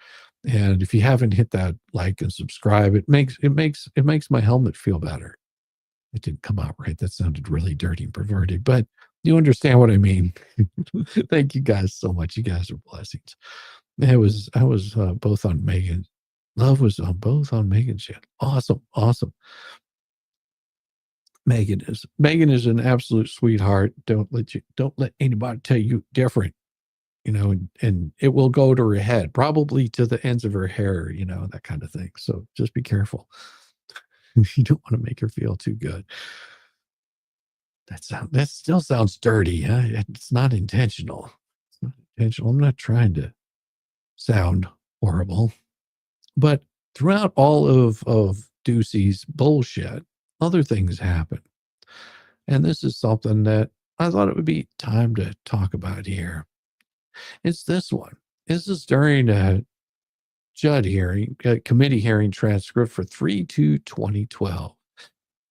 And if you haven't hit that like and subscribe, it makes my helmet feel better. It didn't come out right. That sounded really dirty and perverted, but you understand what I mean. Thank you guys so much. You guys are blessings. I was both on Megan. Love was on both on Megan's channel. Awesome. Megan is an absolute sweetheart. Don't let anybody tell you different. And it will go to her head, probably to the ends of her hair, that kind of thing. So just be careful. You don't want to make her feel too good. That still sounds dirty. Huh? It's not intentional. It's not intentional. I'm not trying to sound horrible. But throughout all of Ducey's bullshit, other things happen. And this is something that I thought it would be time to talk about here. It's this one. This is during a committee hearing transcript for 3/2/2012.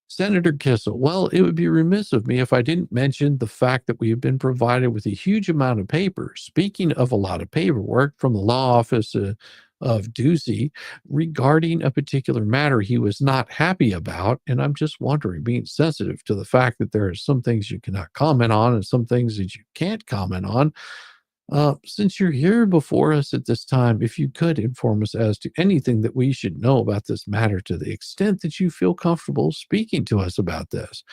Senator Kissel, well, it would be remiss of me if I didn't mention the fact that we have been provided with a huge amount of papers. Speaking of a lot of paperwork from the law office of Ducey regarding a particular matter he was not happy about. And I'm just wondering, being sensitive to the fact that there are some things you cannot comment on and some things that you can't comment on. Since you're here before us at this time, if you could inform us as to anything that we should know about this matter to the extent that you feel comfortable speaking to us about this.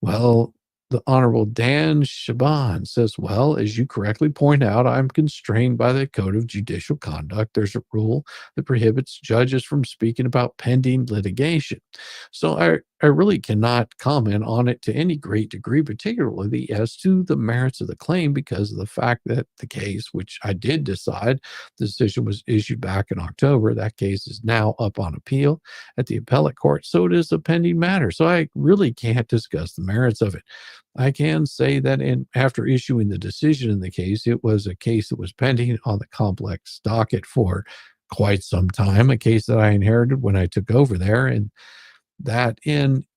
Well, the Honorable Dan Shaban says, well, as you correctly point out, I'm constrained by the Code of Judicial Conduct. There's a rule that prohibits judges from speaking about pending litigation. So I really cannot comment on it to any great degree, particularly as to the merits of the claim, because of the fact that the case, which I did decide, the decision was issued back in October. That case is now up on appeal at the appellate court. So it is a pending matter. So I really can't discuss the merits of it. I can say that after issuing the decision in the case, it was a case that was pending on the complex docket for quite some time, a case that I inherited when I took over there, and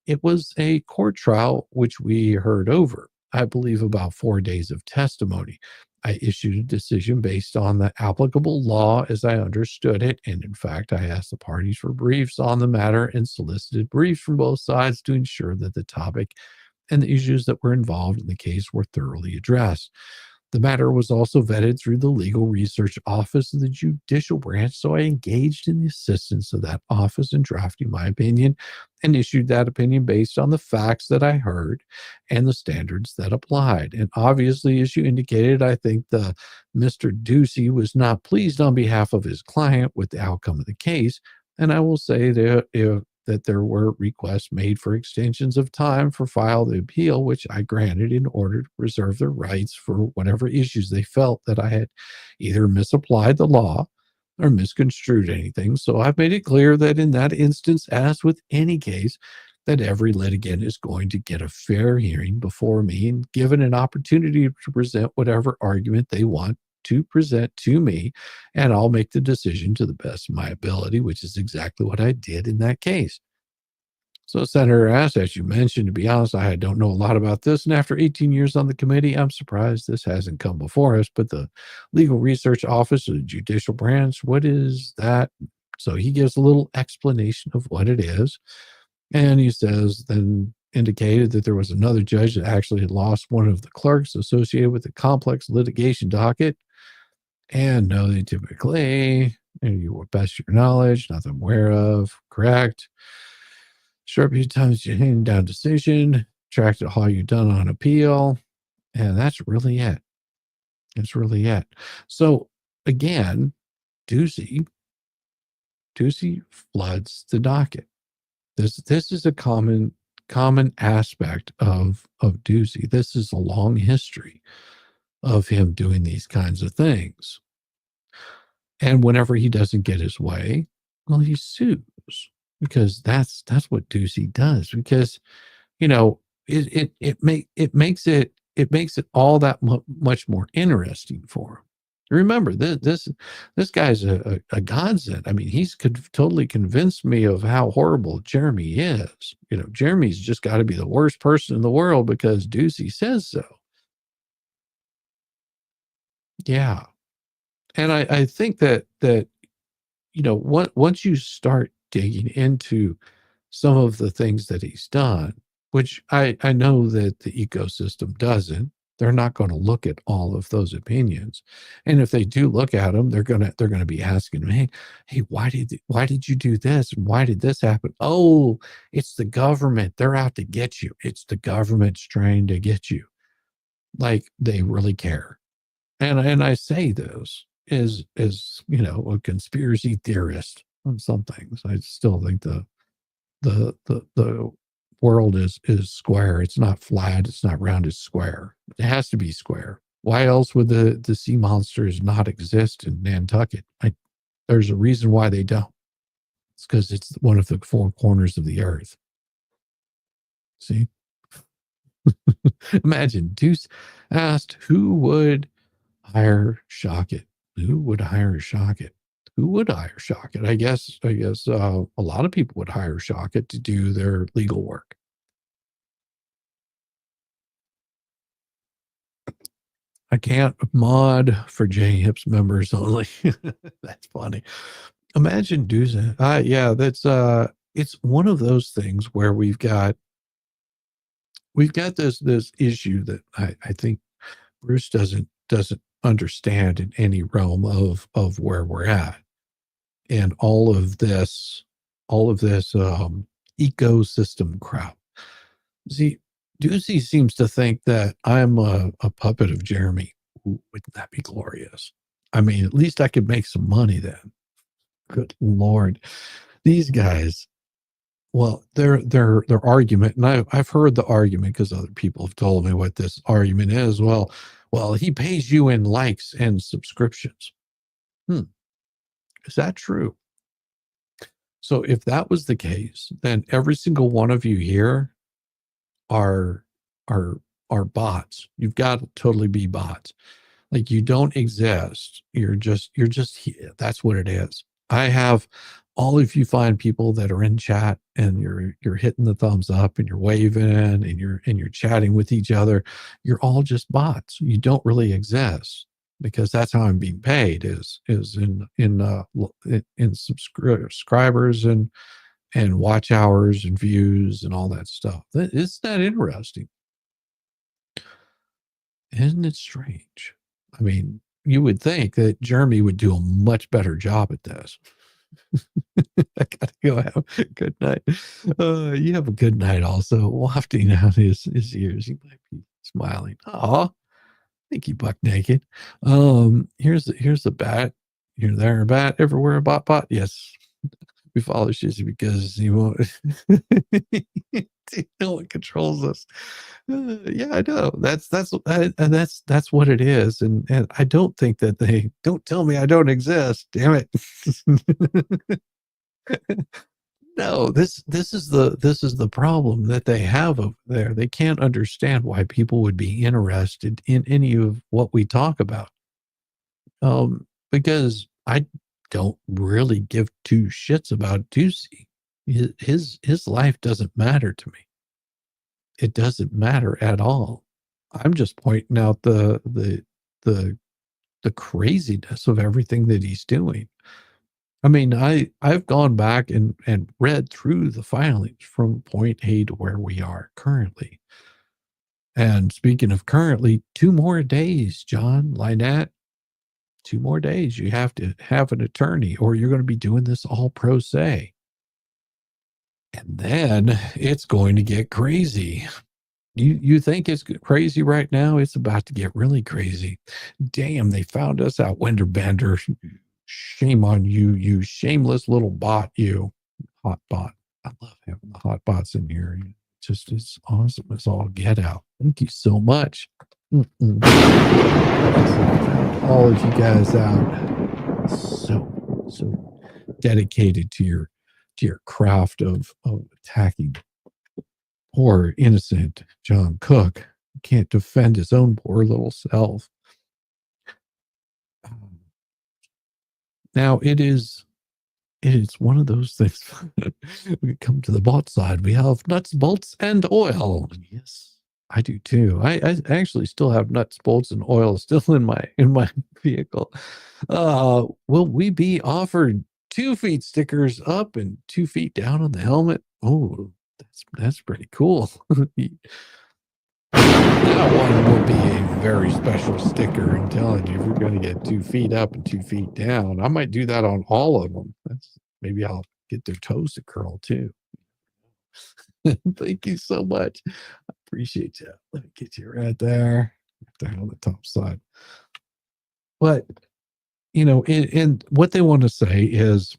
it was a court trial which we heard over, I believe, about 4 days of testimony. I issued a decision based on the applicable law as I understood it, and in fact, I asked the parties for briefs on the matter and solicited briefs from both sides to ensure that the topic and the issues that were involved in the case were thoroughly addressed. The matter was also vetted through the Legal Research Office of the Judicial Branch, so I engaged in the assistance of that office in drafting my opinion and issued that opinion based on the facts that I heard and the standards that applied. And obviously, as you indicated, I think the Mr. Ducey was not pleased on behalf of his client with the outcome of the case. And I will say that there were requests made for extensions of time for file the appeal, which I granted in order to preserve their rights for whatever issues they felt that I had either misapplied the law or misconstrued anything. So I've made it clear that in that instance, as with any case, that every litigant is going to get a fair hearing before me and given an opportunity to present whatever argument they want to present to me, and I'll make the decision to the best of my ability, which is exactly what I did in that case. So, Senator Ash, as you mentioned, to be honest, I don't know a lot about this, and after 18 years on the committee, I'm surprised this hasn't come before us, but the Legal Research Office of the Judicial Branch, what is that? So he gives a little explanation of what it is, and he says, then indicated that there was another judge that actually had lost one of the clerks associated with the complex litigation docket. And no, they typically, and you will best your knowledge, nothing I'm aware of, correct. Short period of times you hand down decision, tracked how you done on appeal, and that's really it. That's really it. So again, Ducey floods the docket. This is a common aspect of Ducey. This is a long history of him doing these kinds of things. And whenever he doesn't get his way, well, he sues, because that's what Ducey does. Because, you know, it makes it all that much more interesting for him. Remember, this guy's a godsend. I mean, he's totally convinced me of how horrible Jeremy is. You know, Jeremy's just got to be the worst person in the world because Ducey says so. Yeah. And I think that you know, once you start digging into some of the things that he's done, which I know that the ecosystem doesn't, they're not going to look at all of those opinions. And if they do look at them, they're gonna be asking me, hey, why did you do this? And why did this happen? Oh, it's the government. They're out to get you. It's the government's trying to get you. Like, they really care. And I say this as you know, a conspiracy theorist on some things. I still think the world is square. It's not flat. It's not round. It's square. It has to be square. Why else would the sea monsters not exist in Nantucket? There's a reason why they don't. It's because it's one of the four corners of the earth. See? Imagine Deuce asked who would hire Shockett. Who would hire Shockett? Who would hire Shockett? I guess a lot of people would hire Shockett to do their legal work. I can't mod for J-Hips members only. That's funny. Imagine Deuce. Yeah, that's it's one of those things where we've got this issue that I think Bruce doesn't understand in any realm of where we're at, and all of this ecosystem crap. See, Deucey seems to think that I'm a puppet of Jeremy. Ooh, wouldn't that be glorious? I mean, at least I could make some money then. Good Lord, these guys. Well, their argument, and I've heard the argument because other people have told me what this argument is. Well, he pays you in likes and subscriptions. Is that true? So if that was the case, then every single one of you here are bots. You've got to totally be bots. Like, you don't exist. You're just here. That's what it is. I have all of you fine people that are in chat, and you're hitting the thumbs up, and you're waving, and you're chatting with each other. You're all just bots. You don't really exist, because that's how I'm being paid is in subscribers and watch hours and views and all that stuff. Isn't that interesting? Isn't it strange? I mean, you would think that Jeremy would do a much better job at this. I gotta go have a good night. You have a good night also. Wafting out his ears. He might be smiling. Aw, thank you, Buck Naked. Here's the bat. Here, there, a bat, everywhere, a bot. Yes. We follow Shizzy because he won't. No one controls us. Yeah, I know. That's what it is, and I don't think that they don't tell me I don't exist. Damn it! No, this is the problem that they have over there. They can't understand why people would be interested in any of what we talk about. Because I don't really give two shits about Deucey. His life doesn't matter to me. It doesn't matter at all. I'm just pointing out the craziness of everything that he's doing. I mean, I've gone back and read through the filings from point A to where we are currently. And speaking of currently, 2 more days, John Lynette. 2 more days. You have to have an attorney, or you're going to be doing this all pro se. And then it's going to get crazy. You think it's crazy right now? It's about to get really crazy. Damn, they found us out, Wenderbender. Shame on you, you shameless little bot, you. Hot bot. I love having the hot bots in here. Just as awesome as all get out. Thank you so much. All of you guys out. So dedicated to your craft of attacking poor innocent John Cook. Can't defend his own poor little self. Now it is one of those things. We come to the bot side. We have nuts, bolts, and oil. Yes, I do too. I actually still have nuts, bolts, and oil still in my vehicle. Will we be offered 2 feet stickers up and 2 feet down on the helmet? Oh, that's pretty cool. That one will be a very special sticker. I'm telling you, if you're going to get 2 feet up and 2 feet down, I might do that on all of them. Maybe I'll get their toes to curl too. Thank you so much. I appreciate you. Let me get you right there on the top side. But and what they want to say is,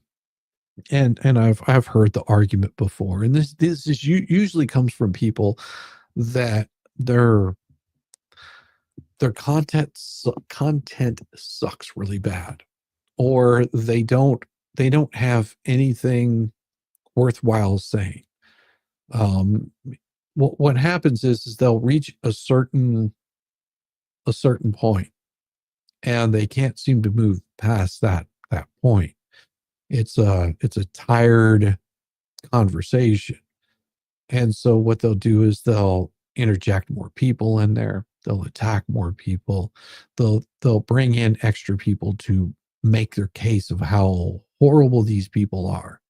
and I've heard the argument before, and this is usually comes from people that their content sucks really bad, or they don't they don't have anything worthwhile saying. What happens is they'll reach a certain point, and they can't seem to move past that point. It's a tired conversation. And so what they'll do is they'll interject more people in there. They'll attack more people. They'll bring in extra people to make their case of how horrible these people are.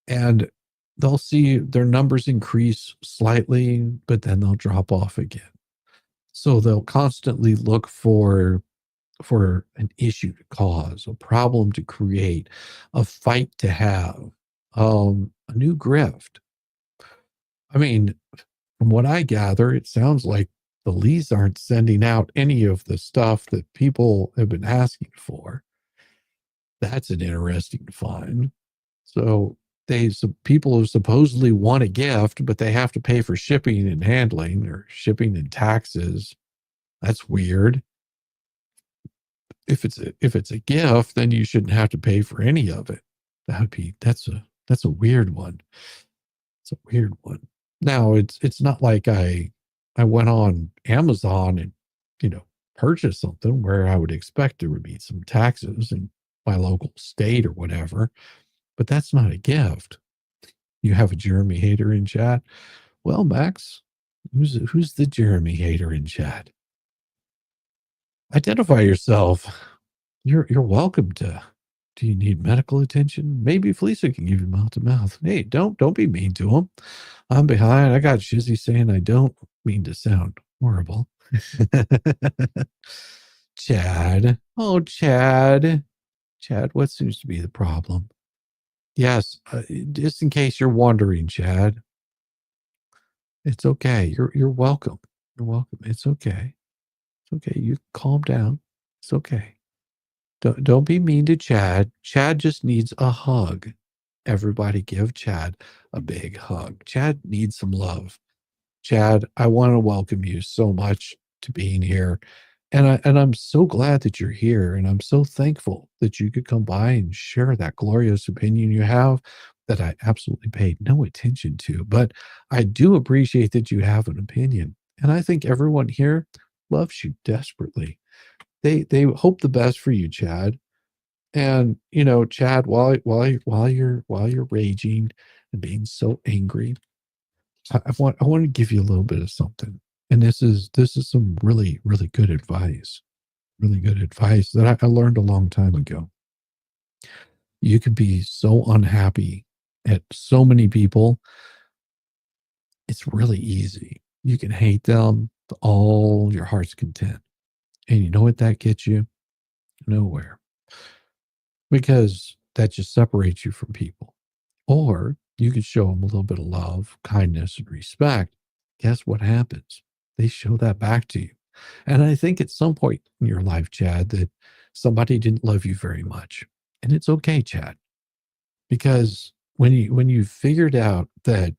And they'll see their numbers increase slightly, but then they'll drop off again. So they'll constantly look for an issue to cause, a problem to create, a fight to have, a new grift. I mean, from what I gather, it sounds like the Lees aren't sending out any of the stuff that people have been asking for. That's an interesting find. So people who supposedly want a gift, but they have to pay for shipping and handling, or shipping and taxes. That's weird. If it's a gift, then you shouldn't have to pay for any of it. That's a weird one. It's a weird one. Now it's not like I went on Amazon and, purchased something where I would expect there would be some taxes in my local state or whatever, but that's not a gift. You have a Jeremy hater in chat. Well, Max, who's the Jeremy hater in chat? Identify yourself. You're welcome to. Do you need medical attention? Maybe Felicia can give you mouth to mouth. Hey, don't be mean to him. I'm behind. I got Shizzy saying I don't mean to sound horrible. Chad. Oh, Chad. Chad, what seems to be the problem? Yes, just in case you're wondering, Chad. It's okay. You're welcome. You're welcome. It's okay. It's okay. You calm down. It's okay. Don't be mean to Chad. Chad just needs a hug. Everybody give Chad a big hug. Chad needs some love. Chad, I want to welcome you so much to being here. And I'm so glad that you're here. And I'm so thankful that you could come by and share that glorious opinion you have that I absolutely paid no attention to. But I do appreciate that you have an opinion. And I think everyone here loves you desperately. They hope the best for you, Chad. And Chad, while you're raging and being so angry, I want to give you a little bit of something. And this is some really, really good advice. Really good advice that I learned a long time ago. You can be so unhappy at so many people. It's really easy. You can hate them to all your heart's content. And you know what that gets you? Nowhere. Because that just separates you from people. Or you can show them a little bit of love, kindness, and respect. Guess what happens? They show that back to you. And I think at some point in your life, Chad, that somebody didn't love you very much. And it's okay, Chad. Because when you figured out that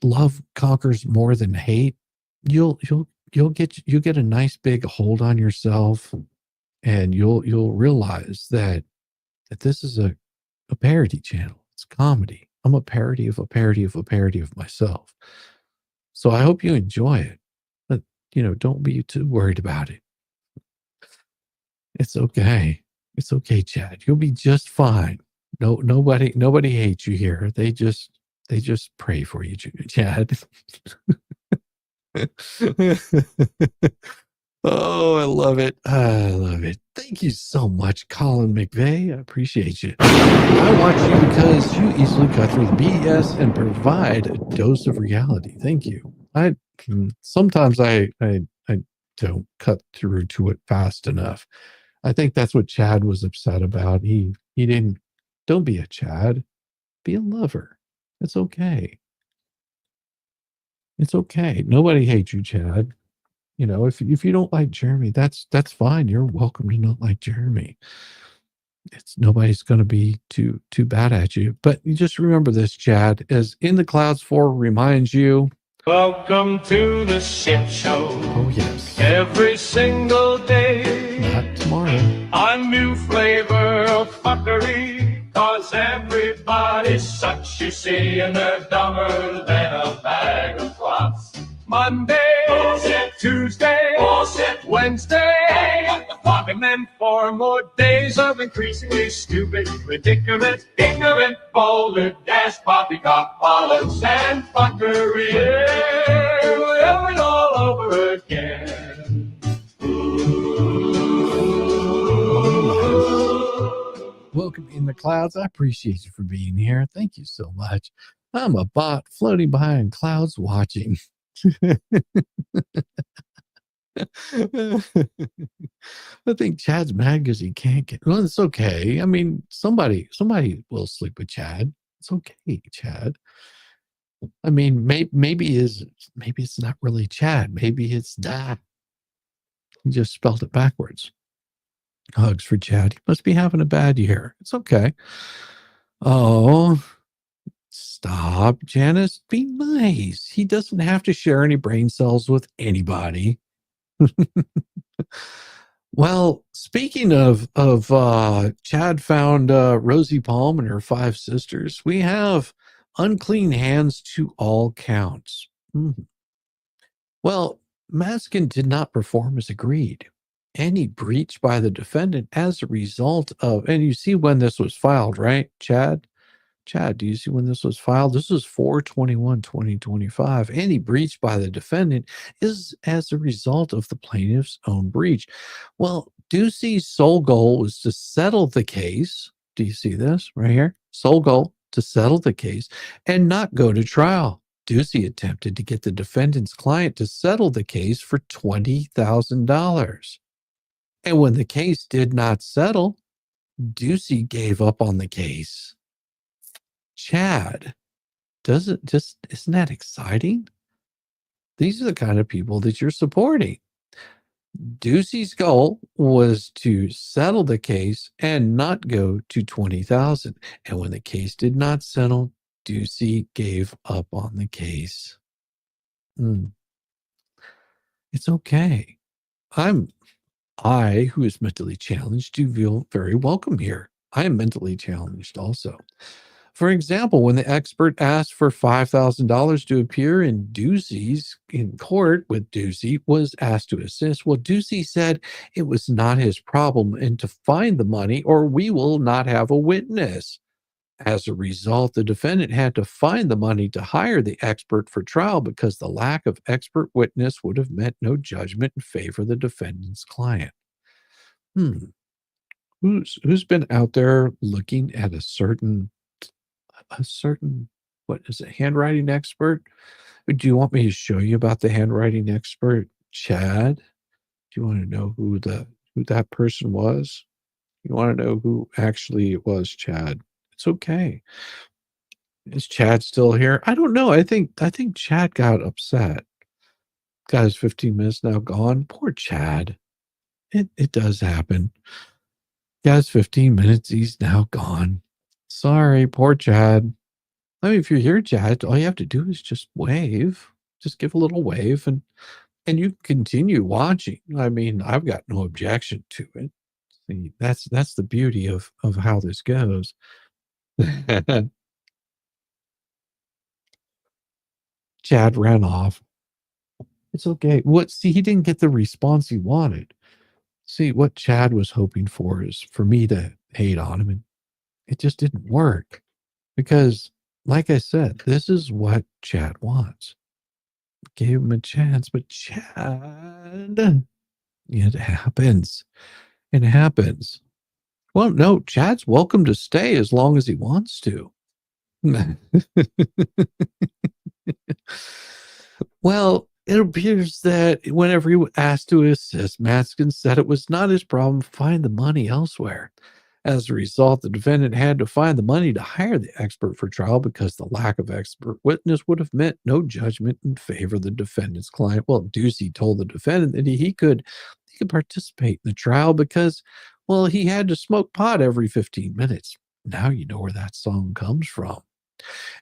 love conquers more than hate, you'll get a nice big hold on yourself, and you'll realize that this is a parody channel. It's comedy. I'm a parody of a parody of a parody of myself. So I hope you enjoy it. But don't be too worried about it. It's okay. It's okay, Chad. You'll be just fine. Nobody hates you here. They just pray for you, Chad. Oh, I love it. I love it. Thank you so much, Colin McVeigh. I appreciate you. I watch you because you easily cut through the BS and provide a dose of reality. Thank you. Sometimes I don't cut through to it fast enough. I think that's what Chad was upset about. He didn't. Don't be a Chad. Be a lover. It's okay. It's okay. Nobody hates you, Chad. If you don't like Jeremy, that's fine. You're welcome to not like Jeremy. Nobody's going to be too bad at you. But you just remember this, Chad, as In the Clouds 4 reminds you. Welcome to the shit show. Oh, yes. Every single day. Not tomorrow. you see, and they're dumber than a bag of rocks. Monday, bullshit. Tuesday, bullshit. Wednesday, and then 4 more days of increasingly stupid predicaments, ignorant, boulder, dash, poppycock, bollocks, and fuckery. We'll have it all over again. Welcome in the clouds. I appreciate you for being here. Thank you so much. I'm a bot floating behind clouds watching. I think Chad's mad because he can't get. Well, it's okay. I mean, somebody will sleep with Chad. It's okay, Chad. I mean, maybe it's not really Chad. Maybe it's Da. He just spelled it backwards. Hugs for Chad. He must be having a bad year. It's okay. Oh, stop, Janice. Be nice. He doesn't have to share any brain cells with anybody. Well, speaking of Chad found Rosie Palm and her 5 sisters. We have unclean hands to all counts. Well, Maskin did not perform as agreed. Any breach by the defendant as a result of, and you see when this was filed, right, Chad? Chad, do you see when this was filed? This is 4/21/2025. Any breach by the defendant is as a result of the plaintiff's own breach. Well, Ducey's sole goal was to settle the case. Do you see this right here? Sole goal to settle the case and not go to trial. Ducey attempted to get the defendant's client to settle the case for $20,000. And when the case did not settle, Ducey gave up on the case. Chad, isn't that exciting? These are the kind of people that you're supporting. Ducey's goal was to settle the case and not go to $20,000. And when the case did not settle, Ducey gave up on the case. It's okay. I, who is mentally challenged, do feel very welcome here. I am mentally challenged also. For example, when the expert asked for $5,000 to appear in court with Ducey, was asked to assist. Well, Ducey said it was not his problem and to find the money or we will not have a witness. As a result, the defendant had to find the money to hire the expert for trial because the lack of expert witness would have meant no judgment in favor of the defendant's client. Who's been out there looking at a certain what is it, handwriting expert? Do you want me to show you about the handwriting expert, Chad? Do you want to know who that person was? You want to know who actually it was, Chad? It's okay. Is Chad still here? I don't know. I think Chad got upset. Got his 15 minutes now gone. Poor Chad. It does happen. Got his 15 minutes. He's now gone. Sorry, poor Chad. I mean, if you're here, Chad, all you have to do is just wave. Just give a little wave and you continue watching. I mean, I've got no objection to it. See, that's the beauty of how this goes. Chad ran off. It's okay. He didn't get the response he wanted. See, what Chad was hoping for is for me to hate on him, and it just didn't work. Because, like I said, this is what Chad wants. Gave him a chance, but Chad, it happens. It happens. Well, no, Chad's welcome to stay as long as he wants to. Well, it appears that whenever he was asked to assist, Maskin said it was not his problem to find the money elsewhere. As a result, the defendant had to find the money to hire the expert for trial because the lack of expert witness would have meant no judgment in favor of the defendant's client. Well, Ducey told the defendant that he could participate in the trial because, well, he had to smoke pot every 15 minutes. Now you know where that song comes from.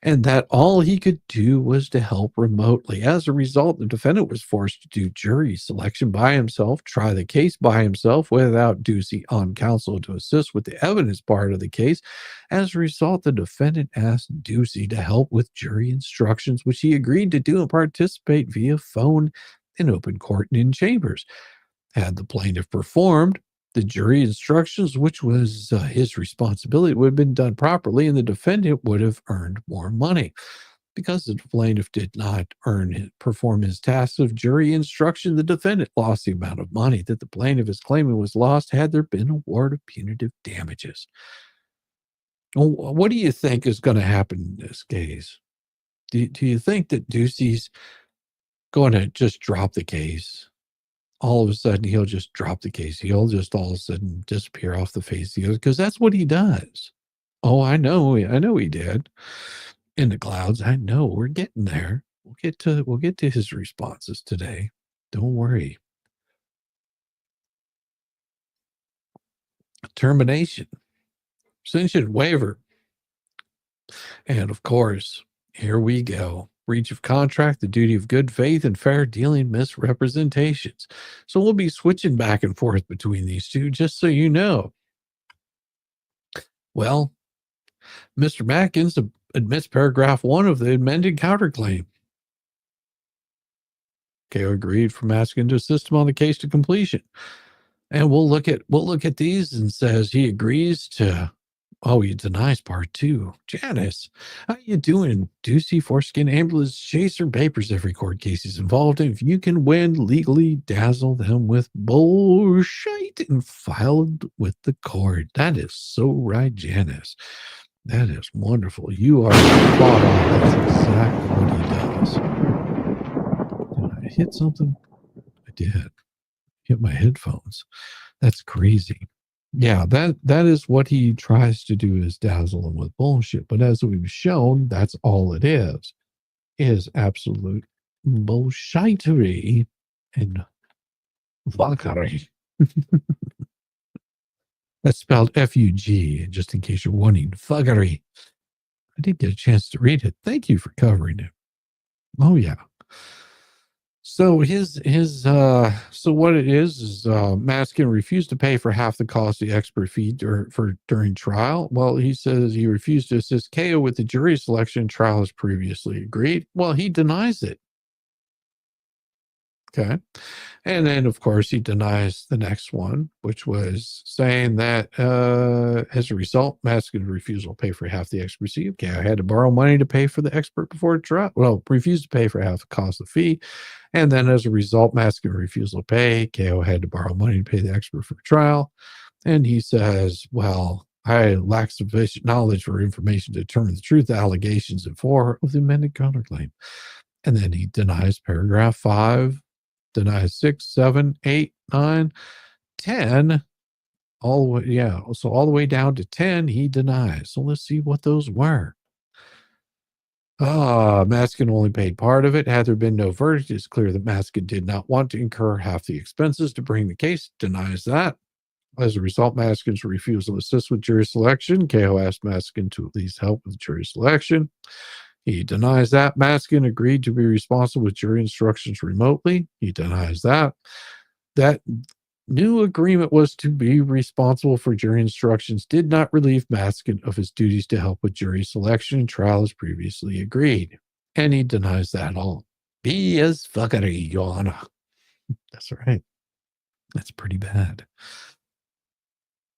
and that all he could do was to help remotely. As a result, the defendant was forced to do jury selection by himself, try the case by himself without Ducey on counsel to assist with the evidence part of the case. As a result, the defendant asked Ducey to help with jury instructions, which he agreed to do and participate via phone in open court and in chambers. Had the plaintiff performed the jury instructions, which was his responsibility, would have been done properly, and the defendant would have earned more money. Because the plaintiff did not perform his tasks of jury instruction, the defendant lost the amount of money that the plaintiff is claiming was lost had there been an award of punitive damages. Well, what do you think is going to happen in this case? Do you think that Ducey's going to just drop the case? All of a sudden, he'll just drop the case. He'll just all of a sudden disappear off the face of the earth, because that's what he does. Oh, I know he did. In the clouds, I know. We're getting there. We'll get to his responses today. Don't worry. Termination, rescission, waiver, and of course, here we go. Breach of contract, the duty of good faith, and fair dealing, misrepresentations. So we'll be switching back and forth between these two, just so you know. Well, Mr. Matkins admits paragraph 1 of the amended counterclaim. KO agreed for Maskin to assist him on the case to completion. And we'll look at these and says he agrees to. Oh, he denies part 2. Janice, how you doing? Ducey foreskin ambulance chaser papers every court case is involved in. If you can win legally, dazzle them with bullshit and file with the court. That is so right, Janice. That is wonderful. You are spot on. That's exactly what he does. Did I hit something? I did. Hit my headphones. That's crazy. Yeah, that is what he tries to do, is dazzle them with bullshit. But as we've shown, that's all it is absolute bullshittery and fuckery. That's spelled F-U-G, just in case you're wondering. Fuckery. I didn't get a chance to read it. Thank you for covering it. Oh, yeah. So so what it is Maskin refused to pay for half the cost of the expert fee during trial. Well, he says he refused to assist KO with the jury selection trial as previously agreed. Well, he denies it. Okay. And then, of course, he denies the next one, which was saying that as a result, Maskin's refusal to pay for half the expert fee. Okay, I had to borrow money to pay for the expert before trial. Well, refused to pay for half the cost of the fee. And then as a result, Maskin refusal to pay. KO had to borrow money to pay the expert for trial. And he says, well, I lack sufficient knowledge or information to determine the truth of the allegations in 4 of the amended counterclaim. And then he denies paragraph 5. Denies 6, 7, 8, 9, 10, all the way, yeah. So all the way down to 10, he denies. So let's see what those were. Maskin only paid part of it. Had there been no verdict, it's clear that Maskin did not want to incur half the expenses to bring the case. Denies that. As a result, Maskin's refusal to assist with jury selection. KO asked Maskin to at least help with jury selection. He denies that. Maskin agreed to be responsible with jury instructions remotely. He denies that. That new agreement was to be responsible for jury instructions did not relieve Maskin of his duties to help with jury selection and trial as previously agreed. And he denies that all. Be as fuckery, Your Honor. That's right. That's pretty bad.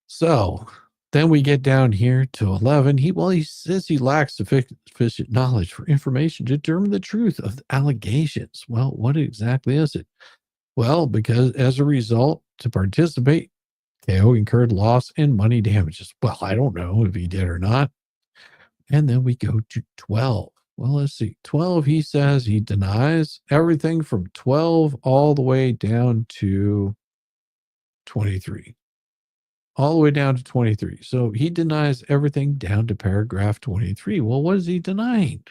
So then we get down here to 11. He says he lacks sufficient knowledge for information to determine the truth of the allegations. Well, what exactly is it? Well, because as a result, to participate, KO incurred loss and money damages. Well, I don't know if he did or not. And then we go to 12. Well, let's see. 12, he says he denies everything from 12 all the way down to 23. All the way down to 23. So he denies everything down to paragraph 23. Well, what is he denying?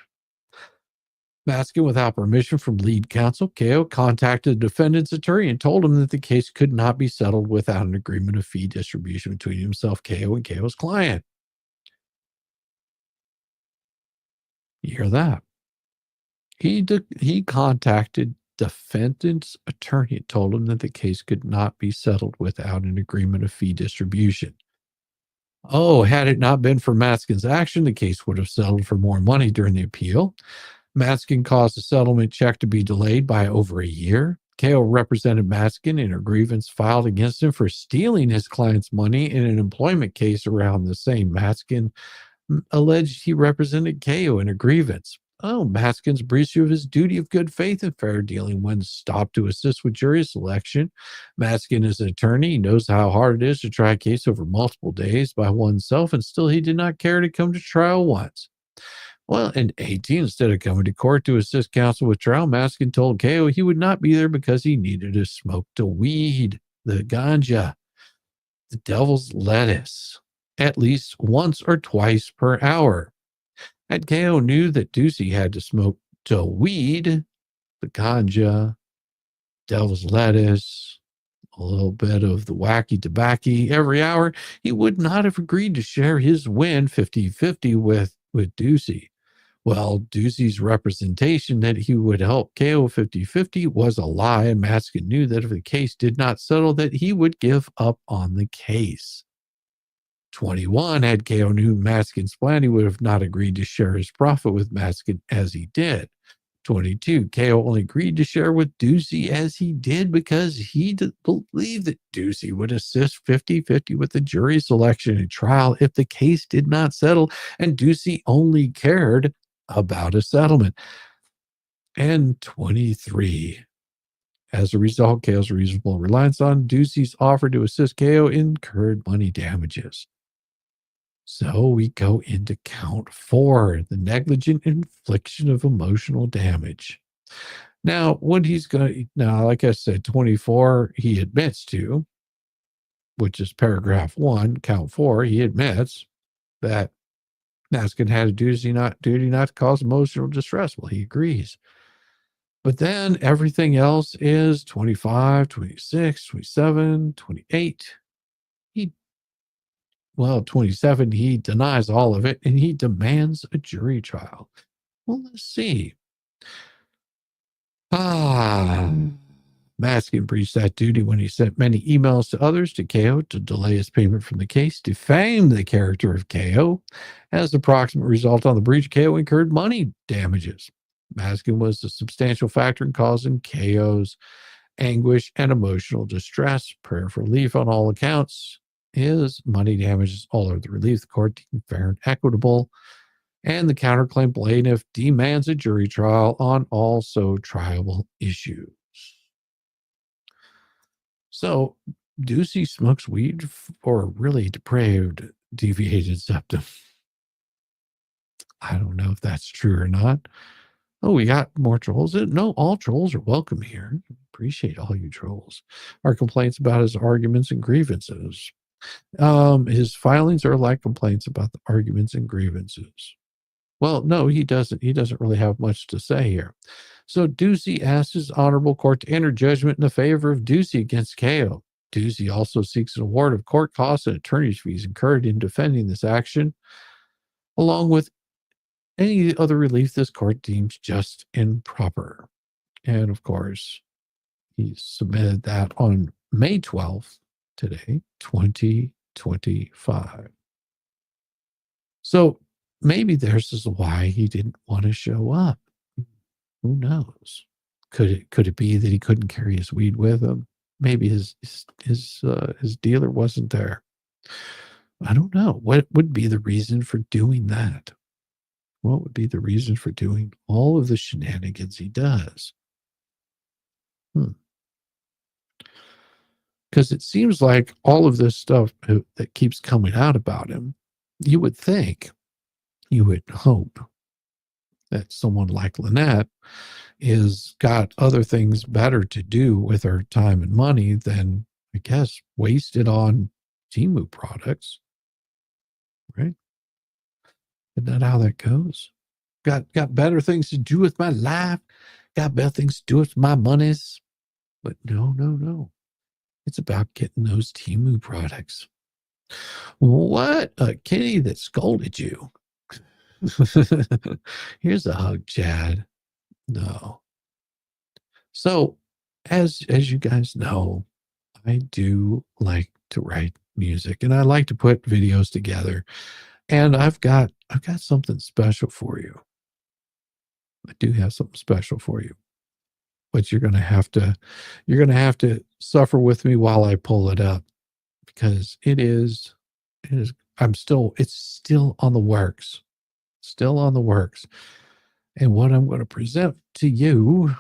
Maskin, without permission from lead counsel, KO contacted the defendant's attorney and told him that the case could not be settled without an agreement of fee distribution between himself, KO, and KO's client. You hear that? He contacted defendant's attorney and told him that the case could not be settled without an agreement of fee distribution. Oh, had it not been for Maskin's action, the case would have settled for more money during the appeal. Maskin caused the settlement check to be delayed by over a year. Hale represented Maskin in a grievance filed against him for stealing his client's money in an employment case around the same. Maskin alleged he represented Hale in a grievance. Oh, Maskin's breach of his duty of good faith and fair dealing when stopped to assist with jury selection. Maskin is an attorney. He knows how hard it is to try a case over multiple days by oneself, and still he did not care to come to trial once. Well, in 18, instead of coming to court to assist counsel with trial, Maskin told Hale he would not be there because he needed to smoke the weed, the ganja, the devil's lettuce, at least once or twice per hour. And Hale knew that Ducey had to smoke the weed, the ganja, devil's lettuce, a little bit of the wacky tobacco every hour. He would not have agreed to share his win 50-50 with Ducey. Well, Ducey's representation that he would help Hale 50-50 was a lie, and Maskin knew that if the case did not settle, that he would give up on the case. 21, had Hale knew Maskin's plan, he would have not agreed to share his profit with Maskin as he did. 22, Hale only agreed to share with Ducey as he did because he believed that Ducey would assist 50-50 with the jury selection and trial if the case did not settle, and Ducey only cared about a settlement. And 23, as a result, Hale's reasonable reliance on Ducey's offer to assist Hale incurred money damages. So we go into count 4, the negligent infliction of emotional damage. Now, what he's going to, like I said, 24, he admits to, which is paragraph 1, count 4, he admits that Maskin had a duty not to cause emotional distress. Well, he agrees. But then everything else is 25, 26, 27, 28. 27, he denies all of it, and he demands a jury trial. Well, let's see. Maskin breached that duty when he sent many emails to others to Hale to delay his payment from the case, defamed the character of Hale. As the proximate result on the breach, Hale incurred money damages. Maskin was a substantial factor in causing Hale's anguish and emotional distress. Prayer for relief on all accounts. His money damages all of the relief the court deemed fair and equitable, and the counterclaim plaintiff demands a jury trial on also triable issues. So, Ducey smokes weed for a really depraved, deviated septum. I don't know if that's true or not. Oh, we got more trolls. No, all trolls are welcome here. Appreciate all you trolls. Our complaints about his arguments and grievances. His filings are like complaints about the arguments and grievances. Well, no, he doesn't. He doesn't really have much to say here. So Ducey asked his honorable court to enter judgment in the favor of Ducey against Hale. Ducey also seeks an award of court costs and attorney's fees incurred in defending this action, along with any other relief this court deems just and proper. And of course, he submitted that on May 12th, today, 2025. So maybe this is why he didn't want to show up. Who knows? Could it be that he couldn't carry his weed with him? Maybe his dealer wasn't there. I don't know. What would be the reason for doing that? What would be the reason for doing all of the shenanigans he does? Because it seems like all of this stuff that keeps coming out about him, you would think, you would hope that someone like Lynette is got other things better to do with her time and money than, I guess, waste it on Temu products. Right? Isn't that how that goes? Got better things to do with my life. Got better things to do with my monies. But no. It's about getting those Temu products. What a kitty that scolded you. Here's a hug, Chad. No. So, as you guys know, I do like to write music, and I like to put videos together. And I've got something special for you. I do have something special for you. But you're gonna have to suffer with me while I pull it up, because it's still on the works. Still on the works. And what I'm going to present to you,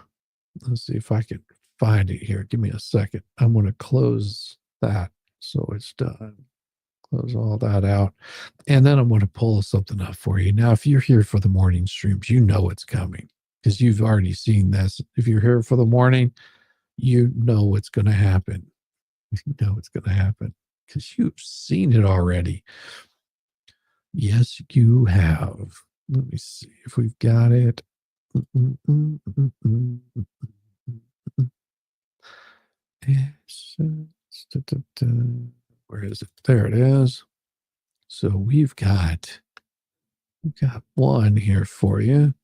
let's see if I can find it here. Give me a second. I'm going to close that so it's done. Close all that out. And then I'm going to pull something up for you. Now, if you're here for the morning streams, you know it's coming because you've already seen this. If you're here for the morning, you know what's going to happen. You know it's going to happen because you've seen it already. Yes, you have. Let me see if we've got it. Where is it? There it is. So we've got one here for you.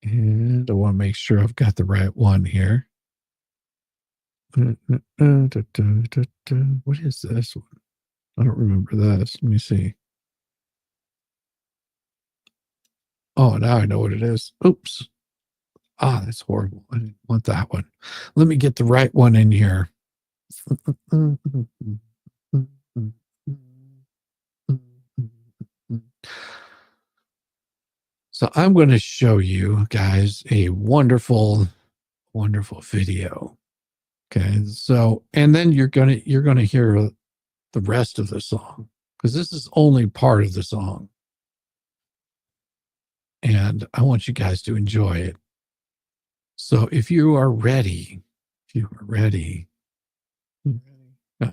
And I want to make sure I've got the right one here. What is this one? I don't remember this. Let me see. Oh, now I know what it is. Oops. Ah, that's horrible. I didn't want that one. Let me get the right one in here. So I'm going to show you guys a wonderful, wonderful video. Okay. So, and then you're going to hear the rest of the song, because this is only part of the song. And I want you guys to enjoy it. So if you are ready, I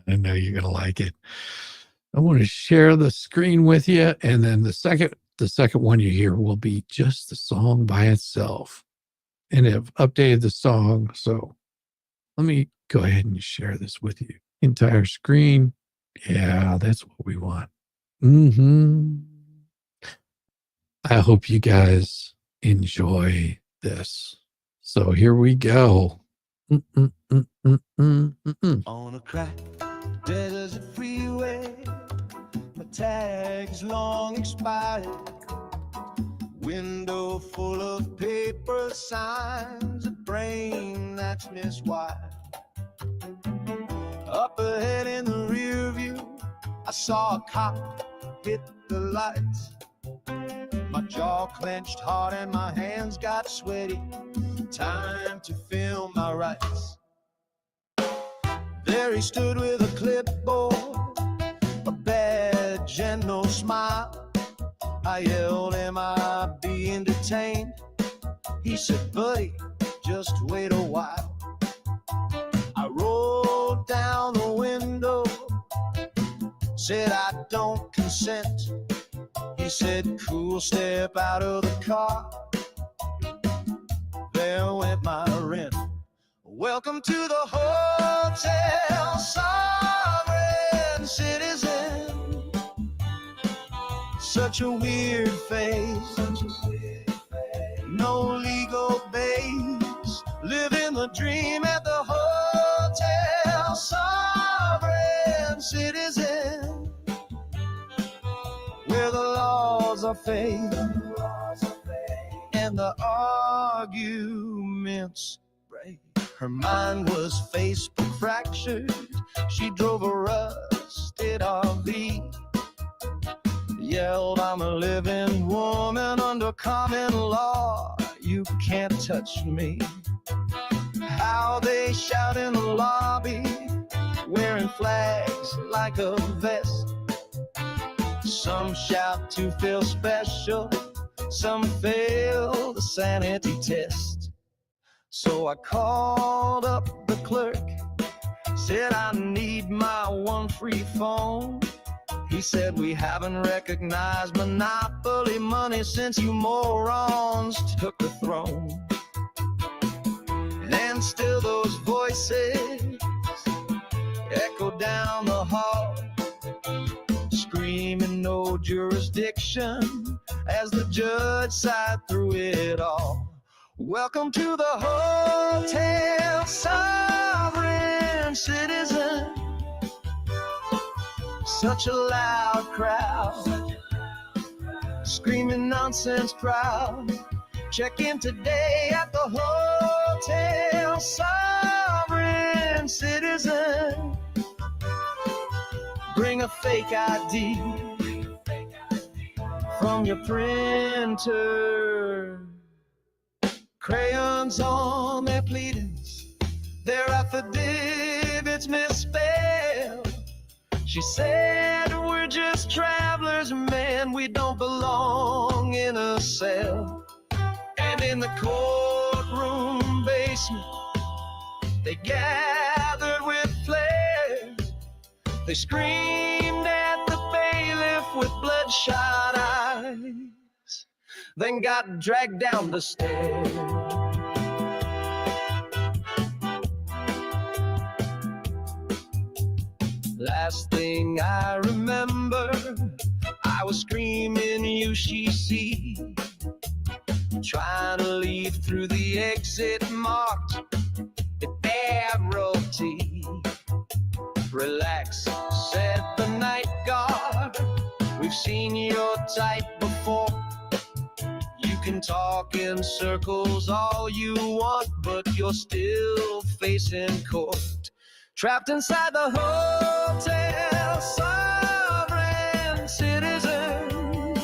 know you're going to like it. I want to share the screen with you. And then the second one you hear will be just the song by itself. And I've updated the song. So let me go ahead and share this with you. Entire screen. Yeah, that's what we want. I hope you guys enjoy this. So here we go. On a crack desert freeway, my tag's long expired. Window full of paper signs, a brain that's miswired. Up ahead in the rear view, I saw a cop hit the lights. My jaw clenched hard and my hands got sweaty. Time to film my rights. There he stood with a clipboard, a badge and no smile. I yelled, am I being detained? He said, buddy, just wait a while. I rolled down the window, said I don't consent. He said, cool, step out of the car. There went my rent. Welcome to the hotel, sovereign citizen. Such a weird face, no legal base. Living the dream at the hotel, sovereign citizen. Where the laws are fake and the arguments break. Her mind was Facebook fractured. She drove a rusted RV. Yelled, I'm a living woman under common law. You can't touch me. How they shout in the lobby, wearing flags like a vest. Some shout to feel special, some fail the sanity test. So I called up the clerk, said I need my one free phone. He said we haven't recognized monopoly money since you morons took the throne. And still those voices echo down the hall, screaming no jurisdiction as the judge sighed through it all. Welcome to the hotel, sovereign citizen. Such a loud crowd, screaming nonsense proud. Check in today at the hotel, sovereign citizen. Bring a fake ID from your printer. Crayons on their pleadings, their affidavits misspelled. She said, we're just travelers, man, we don't belong in a cell. And in the courtroom basement, they gathered with flares. They screamed at the bailiff with bloodshot eyes, then got dragged down the stairs. Last thing I remember, I was screaming UCC, trying to leave through the exit marked Admiralty. Relax, said the night guard, we've seen your type before. You can talk in circles all you want, but you're still facing court. Trapped inside the hotel, sovereign citizen.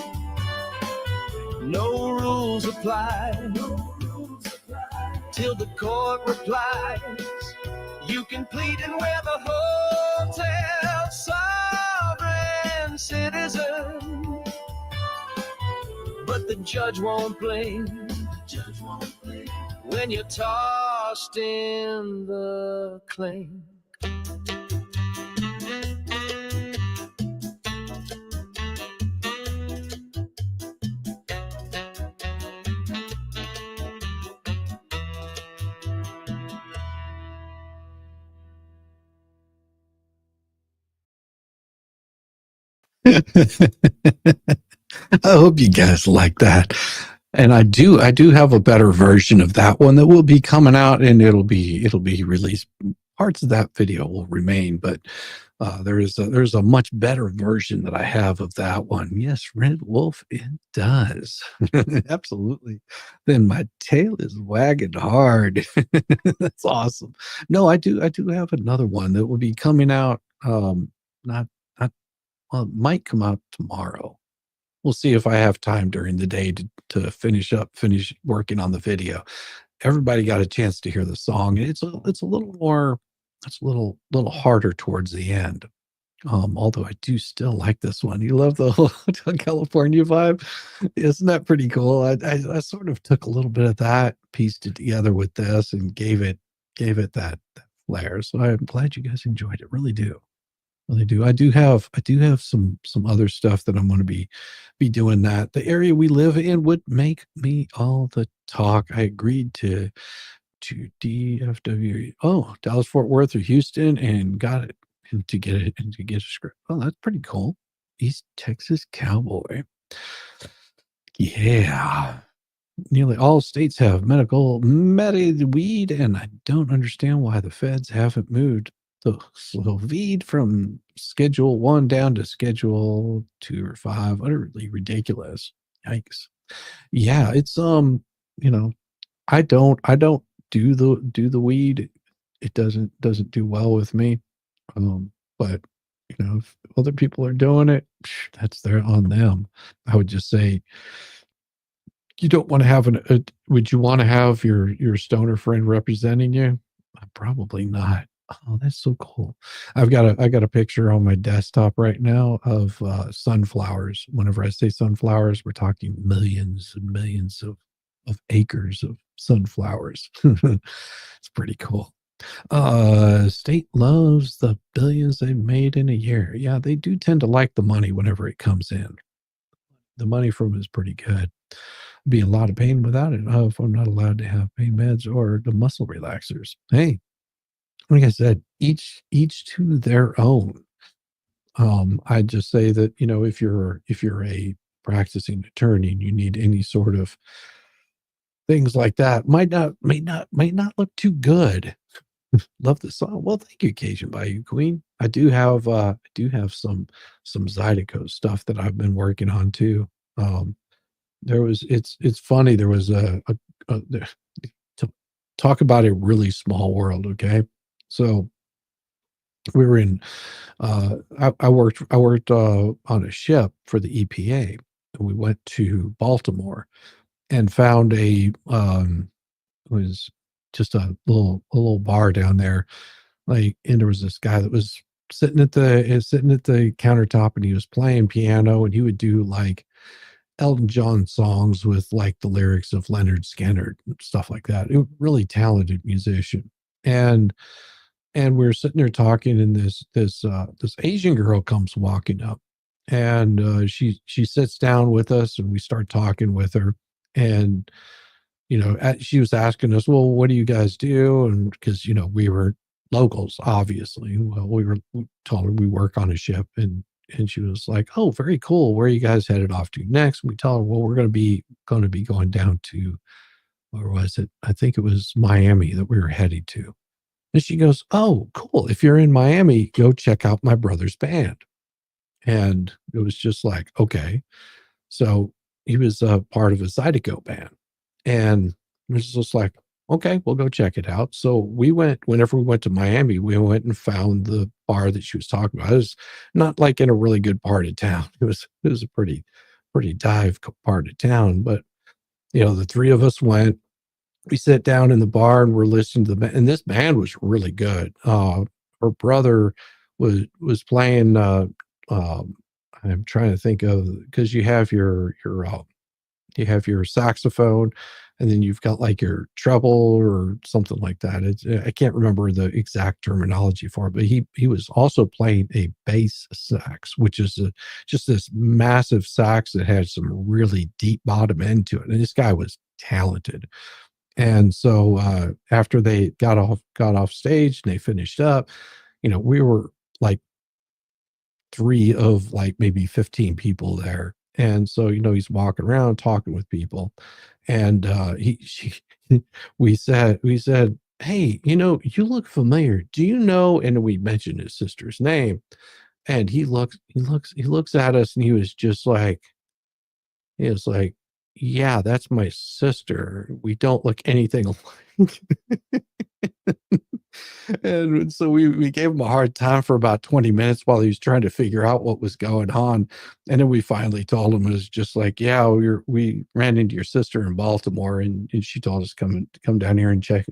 No rules apply till the court replies. You can plead and wear the hotel, sovereign citizen. But the judge won't blame when you're tossed in the claim. I hope you guys like that. And I do have a better version of that one that will be coming out, and it'll be released. Parts of that video will remain, but there's a much better version that I have of that one. Yes, Red Wolf, it does. Absolutely. Then my tail is wagging hard. That's awesome. No, I do have another one that will be coming out. Not well, it might come out tomorrow. We'll see if I have time during the day to finish working on the video. Everybody got a chance to hear the song. It's a little more, it's a little harder towards the end. Although I do still like this one. You love the Hotel California vibe? Isn't that pretty cool? I sort of took a little bit of that, pieced it together with this, and gave it that flair. So I'm glad you guys enjoyed it. Really do. Really do. I do have some other stuff that I'm going to be doing. That the area we live in would make me all the talk. I agreed to DFW. Oh, Dallas, Fort Worth, or Houston, and got it, and to get a script. Oh, that's pretty cool. East Texas Cowboy. Yeah. Nearly all states have medicated weed, and I don't understand why the feds haven't moved the weed from Schedule 1 down to Schedule 2 or 5. Utterly ridiculous. Yikes. Yeah, it's I don't do the weed. It doesn't do well with me. But if other people are doing it, that's on them. I would just say, you don't want to have would you want to have your stoner friend representing you? Probably not. Oh, that's so cool. I got a picture on my desktop right now of sunflowers. Whenever I say sunflowers, we're talking millions and millions of acres of sunflowers. It's pretty cool. State loves the billions they've made in a year. Yeah, they do tend to like the money whenever it comes in. The money from it is pretty good. Be a lot of pain without it. Oh, if I'm not allowed to have pain meds or the muscle relaxers. Hey, like I said, each to their own. I'd just say that, if you're a practicing attorney and you need any sort of things like that, might not look too good. Love the song. Well, thank you, Cajun Bayou Queen. I do have some Zydeco stuff that I've been working on too. Um, it's funny. There was to talk about a really small world. Okay, so we were in. I worked on a ship for the EPA, and we went to Baltimore and found it was just a little bar down there. Like, and there was this guy that was sitting at the countertop, and he was playing piano, and he would do like Elton John songs with like the lyrics of Leonard Skinner and stuff like that. A really talented musician. And we were sitting there talking, and this Asian girl comes walking up, and she sits down with us, and we start talking with her. And she was asking us, well, what do you guys do? And because we were locals, obviously. Well, we told her we work on a ship, and she was like, oh, very cool. Where are you guys headed off to next? And we tell her, well, we're going to be going down to, where was it? I think it was Miami that we were heading to. And she goes, oh, cool. If you're in Miami, go check out my brother's band. And it was just like, okay. So he was a part of a Zydeco band. And it was just like, okay, we'll go check it out. So whenever we went to Miami, we went and found the bar that she was talking about. It was not like in a really good part of town. It was a pretty dive part of town. But, the three of us went. We sat down in the bar, and we're listening to the band, and this band was really good. Her brother was playing. I'm trying to think of, because you have your saxophone, and then you've got like your treble or something like that. I can't remember the exact terminology for it, but he was also playing a bass sax, which is just this massive sax that had some really deep bottom end to it. And this guy was talented. And so after they got off stage and they finished up, we were like three of like maybe 15 people there. And so, he's walking around talking with people. And we said, hey, you look familiar. Do you know? And we mentioned his sister's name. And he looks at us, and he was like, yeah, that's my sister. We don't look anything alike. And so we gave him a hard time for about 20 minutes while he was trying to figure out what was going on. And then we finally told him, it was just like, yeah, we ran into your sister in Baltimore, and she told us come down here and check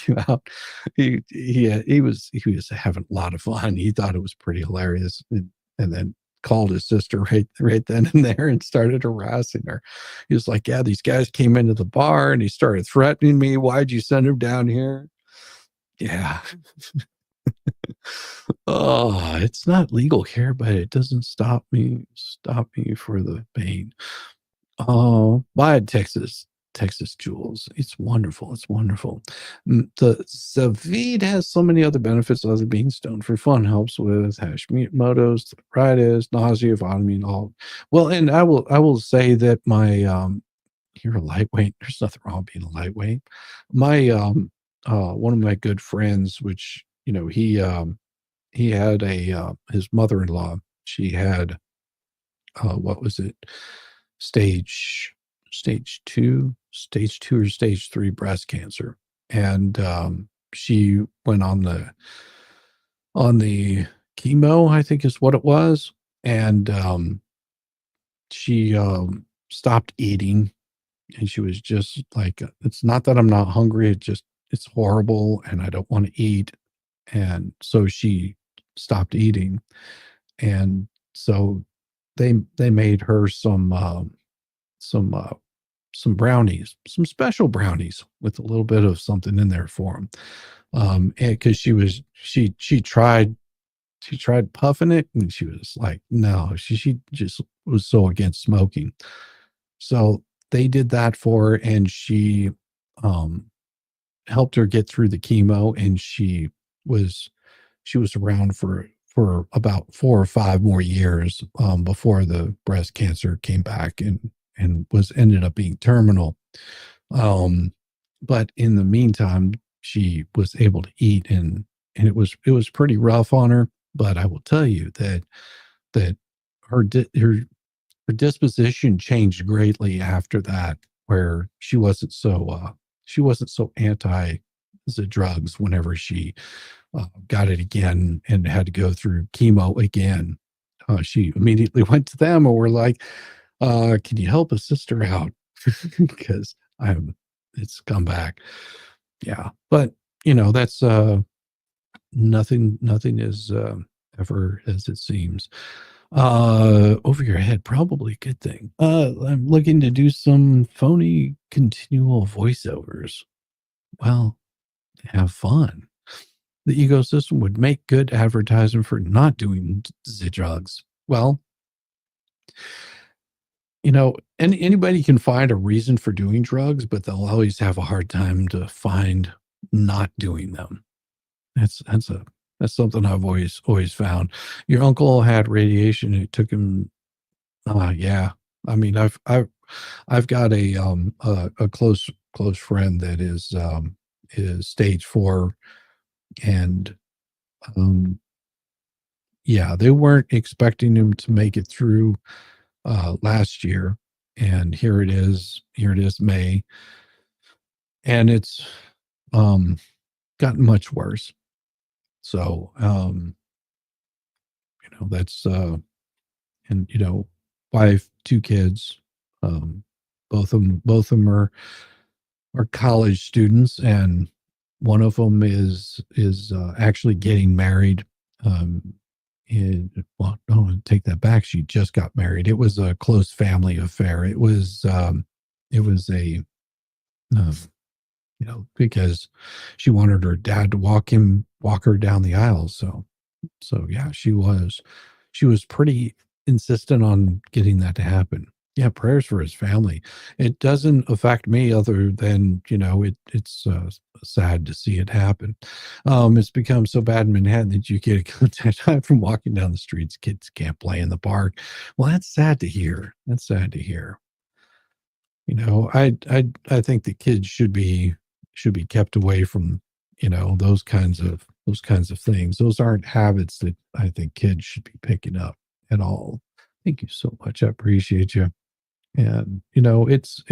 you out. He was having a lot of fun. He thought it was pretty hilarious. And then called his sister right then and there and started harassing her. He was like, yeah, these guys came into the bar, and he started threatening me. Why'd you send him down here? Yeah. Oh, it's not legal here, but it doesn't stop me for the pain. Oh, buy Texas Jewels. It's wonderful. It's wonderful. The Zavid has so many other benefits other than being stoned for fun. Helps with Hashimoto's, arthritis, nausea, vomiting, all. Well, and I will say that you're a lightweight. There's nothing wrong with being a lightweight. My one of my good friends, which he had his mother-in-law. She had what was it? Stage stage 2 or stage 3 breast cancer. And she went on the chemo, I think is what it was. And she stopped eating, and she was just like, it's not that I'm not hungry, it's horrible and I don't want to eat. And so she stopped eating. And so they made her some brownies, some special brownies with a little bit of something in there for them. And because she tried puffing it, and she was like, no, she just was so against smoking. So they did that for her, and she helped her get through the chemo, and she was around for for about 4 or 5 more years before the breast cancer came back and was ended up being terminal. But in the meantime, she was able to eat, and it was pretty rough on her. But I will tell you that her disposition changed greatly after that, where she wasn't so anti the drugs whenever she got it again and had to go through chemo again. She immediately went to them and were like, can you help a sister out? Because it's come back. Yeah. But that's nothing is ever as it seems. Over your head, probably a good thing. I'm looking to do some phony continual voiceovers. Well, have fun. The ecosystem would make good advertising for not doing the drugs. Well, anybody can find a reason for doing drugs, but they'll always have a hard time to find not doing them. That's something I've always found. Your uncle had radiation. It took him. Yeah. I mean, I've got a close friend that is stage 4, and yeah, they weren't expecting him to make it through last year, and here it is May, and it's gotten much worse. So that's and wife, 2 kids, both of them are college students, and one of them is actually getting married. Well, no, take that back. She just got married. It was a close family affair. It was a because she wanted her dad to walk her down the aisle. So yeah, she was pretty insistent on getting that to happen. Yeah, prayers for his family. It doesn't affect me other than, it's sad to see it happen. It's become so bad in Manhattan that you get a contact time from walking down the streets. Kids can't play in the park. Well, that's sad to hear. I think the kids should be kept away from, those kinds of things. Those aren't habits that I think kids should be picking up at all. Thank you so much. I appreciate you. And it's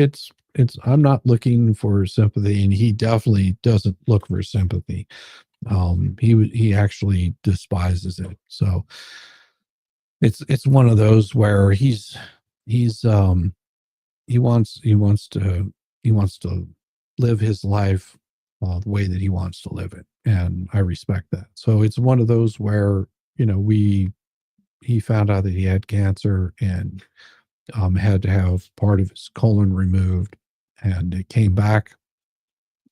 I'm not looking for sympathy, and he definitely doesn't look for sympathy. He actually despises it. So it's one of those where he wants to live his life the way that he wants to live it, and I respect that. So it's one of those where he found out that he had cancer, and had to have part of his colon removed, and it came back,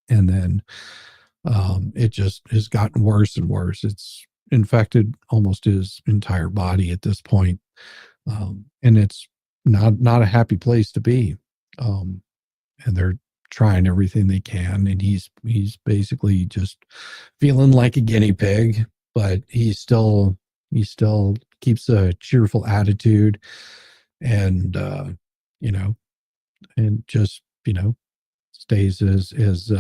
and then it just has gotten worse and worse. It's infected almost his entire body at this point, and it's not a happy place to be. And they're trying everything they can, and he's basically just feeling like a guinea pig, but he still keeps a cheerful attitude, and and just stays as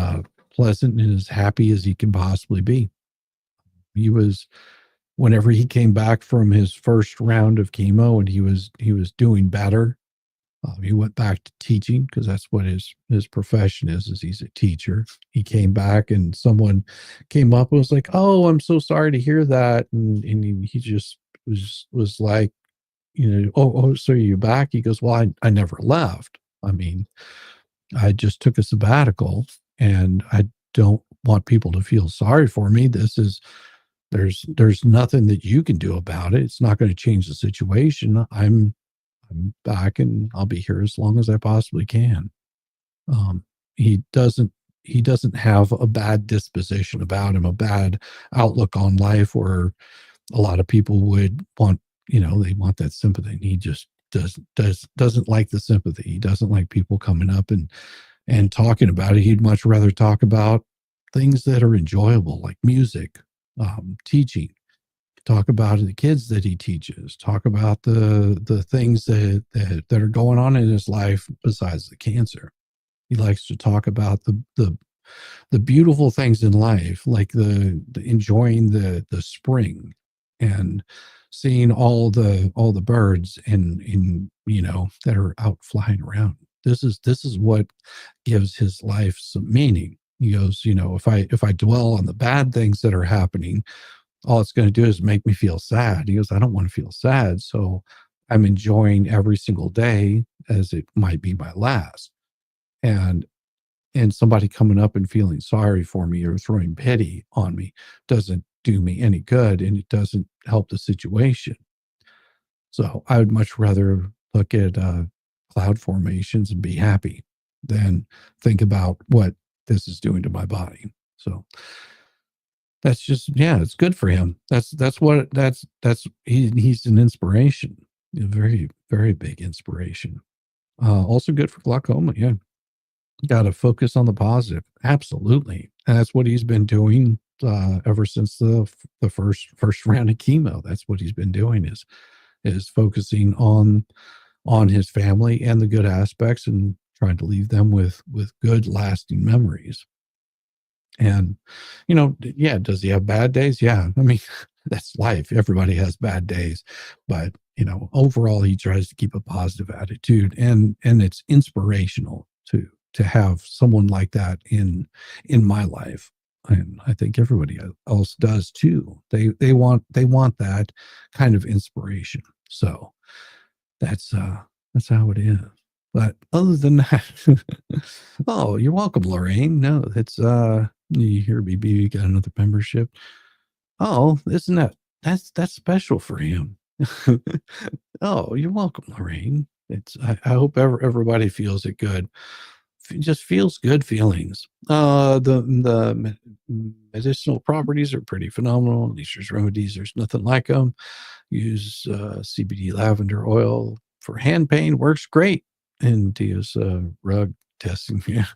pleasant and as happy as he can possibly be. He was Whenever he came back from his first round of chemo, and he was doing better, he went back to teaching, because that's what his profession is he's a teacher. He came back, and someone came up and was like, "Oh, I'm so sorry to hear that," and he just was like, "Oh, so are you back?" He goes, "Well, I never left. I mean, I just took a sabbatical, and I don't want people to feel sorry for me. There's nothing that you can do about it. It's not going to change the situation. I'm back, and I'll be here as long as I possibly can." He doesn't have a bad disposition about him, a bad outlook on life, where a lot of people would want, they want that sympathy. And he just doesn't like the sympathy. He doesn't like people coming up and talking about it. He'd much rather talk about things that are enjoyable, like music, teaching, talk about the kids that he teaches, talk about the things that are going on in his life besides the cancer. He likes to talk about the beautiful things in life, like the enjoying the spring and seeing all the birds and that are out flying around. This is what gives his life some meaning. He goes, if I dwell on the bad things that are happening, all it's going to do is make me feel sad. He goes, I don't want to feel sad, so I'm enjoying every single day as it might be my last. And somebody coming up and feeling sorry for me or throwing pity on me doesn't do me any good, and it doesn't help the situation. So I would much rather look at cloud formations and be happy than think about what this is doing to my body. So that's just, yeah, it's good for him. He's an inspiration, a very, very big inspiration. Also good for glaucoma. Yeah. Got to focus on the positive. Absolutely. And that's what he's been doing ever since the first round of chemo. That's what he's been doing is focusing on his family and the good aspects and trying to leave them with good lasting memories. And yeah, does he have bad days? Yeah. I mean, that's life. Everybody has bad days, but overall he tries to keep a positive attitude, and it's inspirational to have someone like that in my life. And I think everybody else does too. They want that kind of inspiration. So that's how it is. But other than that, oh, you're welcome, Lorraine. No, it's you hear BB, you got another membership. Oh, isn't that's special for him. Oh, you're welcome, Lorraine. I hope everybody feels it good. Just feels good feelings. The medicinal properties are pretty phenomenal. Nature's Remedies, there's nothing like them. Use CBD lavender oil for hand pain, works great. And Dia's rug testing. Yeah.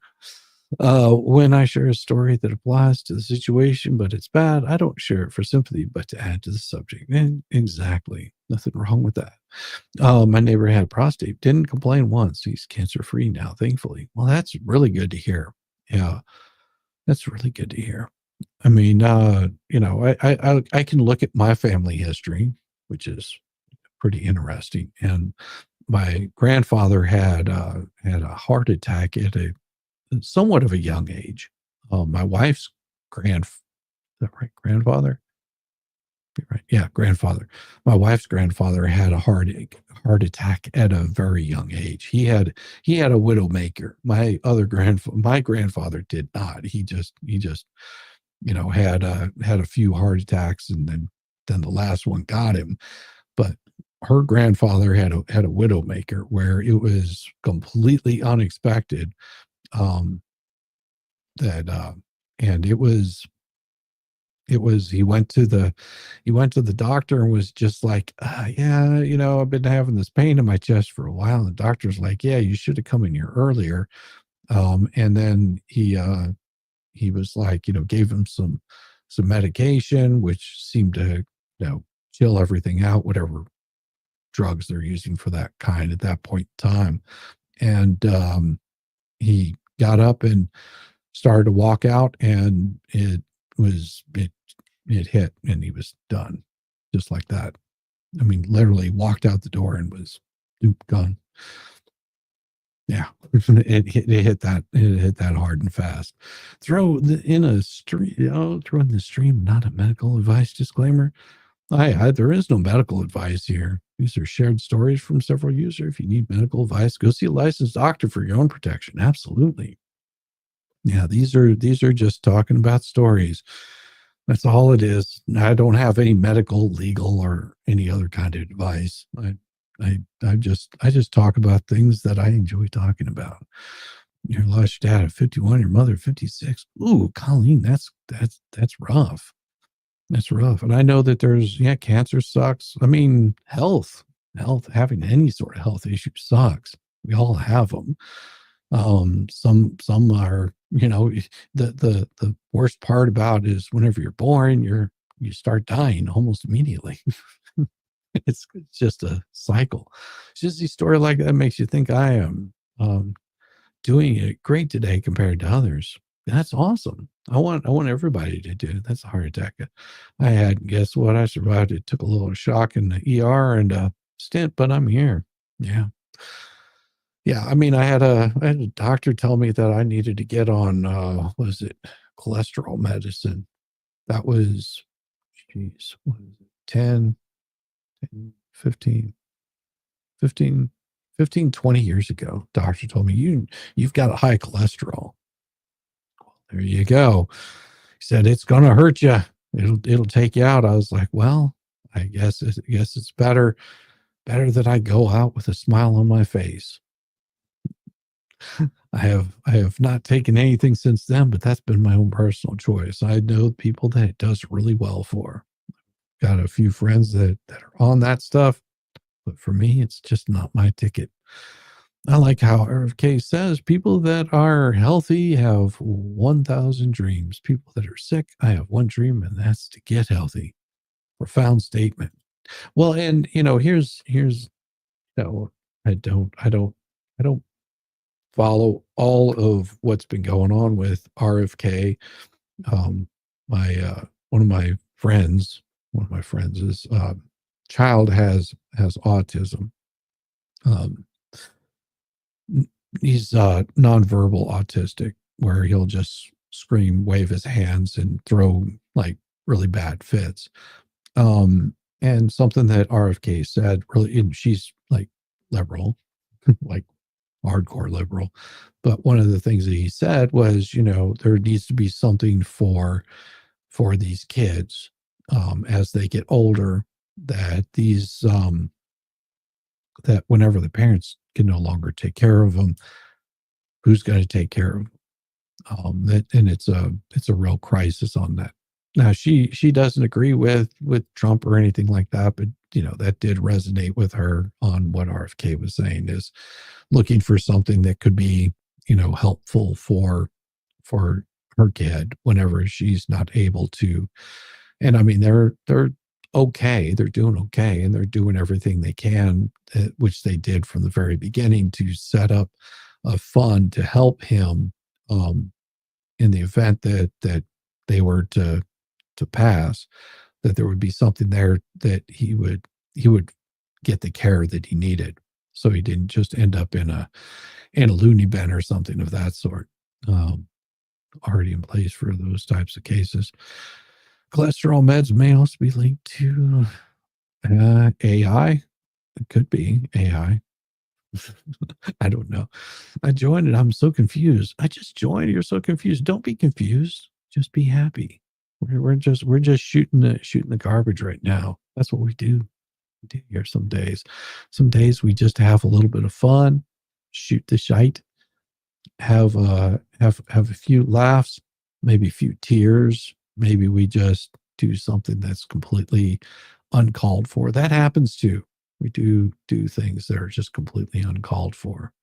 When I share a story that applies to the situation, but it's bad, I don't share it for sympathy, but to add to the subject. And exactly. Nothing wrong with that. My neighbor had prostate, didn't complain once. He's cancer free now, thankfully. Well, that's really good to hear. Yeah, that's really good to hear. I mean, I can look at my family history, which is pretty interesting. And my grandfather had a heart attack at a somewhat of a young age. My wife's is that right? Grandfather? Right. Yeah, grandfather. My wife's grandfather had a heart attack at a very young age. He had a widowmaker. My grandfather did not. He just had a few heart attacks, and then the last one got him. But her grandfather had a widowmaker where it was completely unexpected. That and it was he went to the doctor and was just like, yeah, I've been having this pain in my chest for a while. And the doctor's like, yeah, you should have come in here earlier. And then he was like, gave him some medication, which seemed to, chill everything out, whatever drugs they're using for that kind at that point in time. And he got up and started to walk out, and it hit, and he was done, just like that. I mean, literally walked out the door and was gone. Yeah, it hit that hard and fast. Throw in the stream, not a medical advice disclaimer. There is no medical advice here. These are shared stories from several users. If you need medical advice, go see a licensed doctor for your own protection. Absolutely. Yeah, these are just talking about stories. That's all it is. I don't have any medical, legal, or any other kind of advice. I just talk about things that I enjoy talking about. You lost your dad at 51, your mother at 56. Ooh, Colleen, that's rough. That's rough. And I know that cancer sucks. I mean, health, having any sort of health issue sucks. We all have them. Some are, the worst part about is whenever you're born, you're you start dying almost immediately. It's just a cycle. It's just a story like that makes you think I am doing it great today compared to others. That's awesome. I want everybody to do it. That's a heart attack I had. Guess what? I survived. It took a little shock in the ER and a stint, but I'm here. Yeah. Yeah. I mean, I had a doctor tell me that I needed to get on what is it? Cholesterol medicine. That was, geez, what is it? 10, 15, 15, 15, 20 years ago. Doctor told me you've got a high cholesterol. There you go. He said it's gonna hurt you. It'll take you out. I was like, well, I guess it's better that I go out with a smile on my face. I have not taken anything since then, but that's been my own personal choice. I know people that it does really well for. Got a few friends that are on that stuff, but for me, it's just not my ticket. I like how RFK says people that are healthy have 1,000 dreams. People that are sick, I have one dream, and that's to get healthy. Profound statement. Well, and here's I don't follow all of what's been going on with RFK. My one of my friends is child has autism. He's nonverbal autistic, where he'll just scream, wave his hands, and throw like really bad fits. And something that RFK said really, and she's like liberal, like hardcore liberal. But one of the things that he said was, there needs to be something for these kids as they get older, that that whenever the parents can no longer take care of them, who's going to take care of them? And it's a real crisis on that. Now she doesn't agree with Trump or anything like that, but that did resonate with her on what RFK was saying, is looking for something that could be helpful for her kid whenever she's not able to. And I mean, they're okay, they're doing okay, and they're doing everything they can, which they did from the very beginning, to set up a fund to help him in the event that they were to pass, that there would be something there that he would get the care that he needed, so he didn't just end up in a loony bin or something of that sort. Already in place for those types of cases. Cholesterol meds may also be linked to AI. It could be AI. I don't know. I joined it. I'm so confused. I just joined. You're so confused. Don't be confused. Just be happy. We're just shooting the garbage right now. That's what we do. We do here some days. Some days we just have a little bit of fun, shoot the shite, have a few laughs, maybe a few tears. Maybe we just do something that's completely uncalled for. That happens too. We do things that are just completely uncalled for.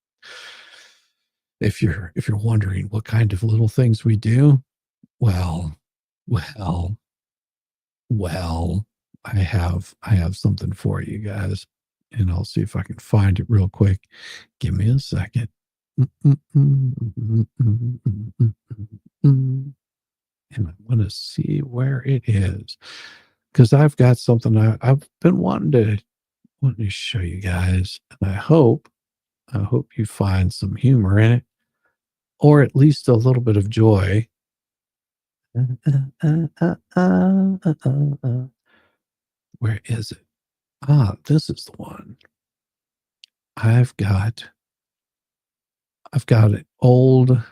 If you're wondering what kind of little things we do, well, I have something for you guys, and I'll see if I can find it real quick. Give me a second. And I want to see where it is, because I've got something I've been wanting to show you guys, and I hope you find some humor in it, or at least a little bit of joy. Where is it? This is the one. I've got an old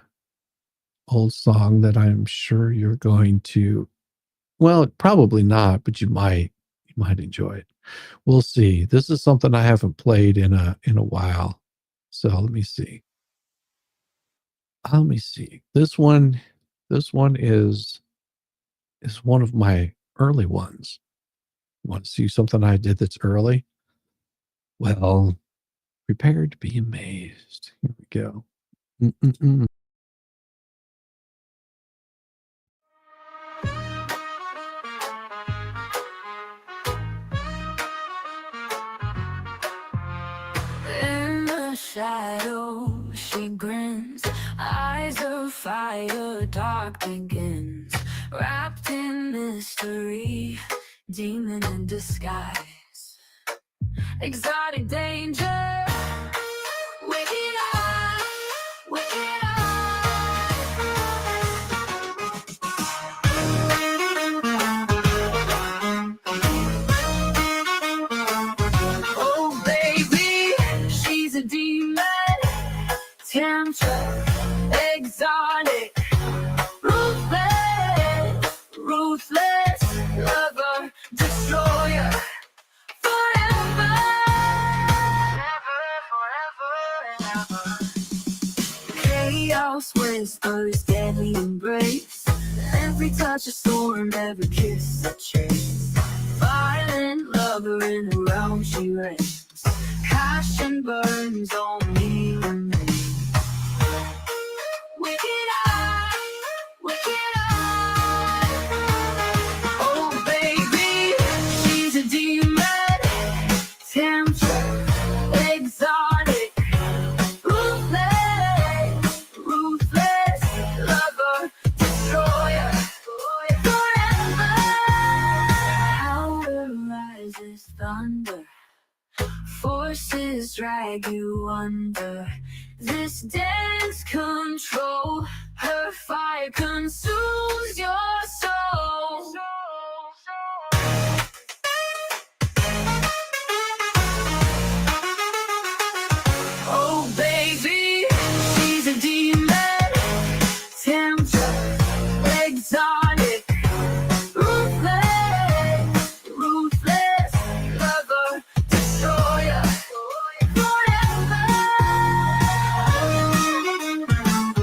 song that I'm sure you're going to, well, probably not, but you might enjoy it. We'll see. This is something I haven't played in a while. So let me see. This one is one of my early ones. Want to see something I did that's early? Well, prepare to be amazed. Here we go. Mm-mm-mm. shadow, she grins. Eyes of fire, dark begins. Wrapped in mystery, demon in disguise. Exotic danger, wicked eye, wicked Oh baby, she's a demon, tempter, exotic, ruthless, ruthless, lover, destroyer, forever, chaos whispers, deadly embrace. Every touch a storm, every kiss a chase. Violent lover in the realm she reigns. Passion burns on me and me. Wicked eye, wicked eye. Oh baby, she's a demon, tempter, exotic, ruthless, ruthless, lover, destroyer, forever. Power rises thunder, forces drag you under. This dense control, her fire consumes your soul. Oh baby, she's a demon, tempter, exotic, ruthless, ruthless, lover, destroyer, forever.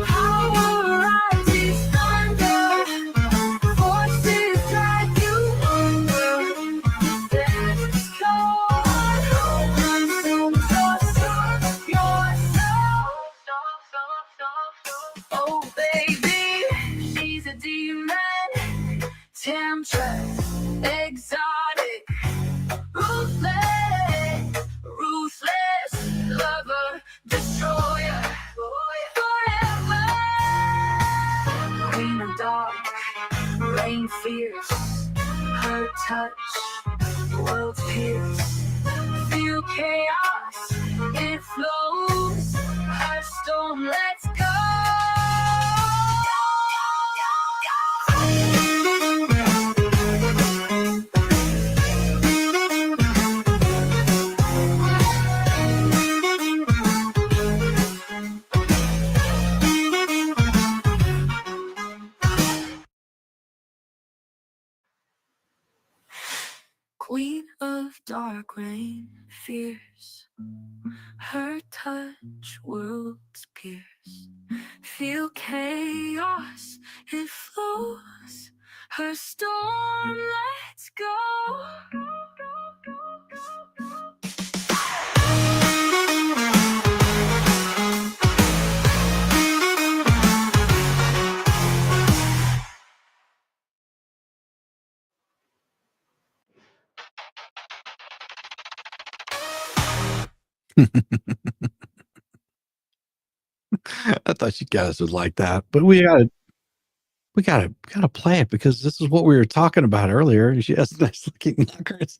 Power rises thunder, forces drag you under. This cold consumes your soul. Oh baby, she's a demon, temptress, exotic, ruthless, ruthless, lover, destroyer, forever. Queen of dark, rain fierce, her touch, worlds pierce. Feel chaos, it flows, her storm lets go. Queen of dark rain, fierce, her touch worlds pierce. Feel chaos, it flows, her storm lets go. I thought you guys would like that, but we gotta play it because this is what we were talking about earlier. She has nice looking knockers.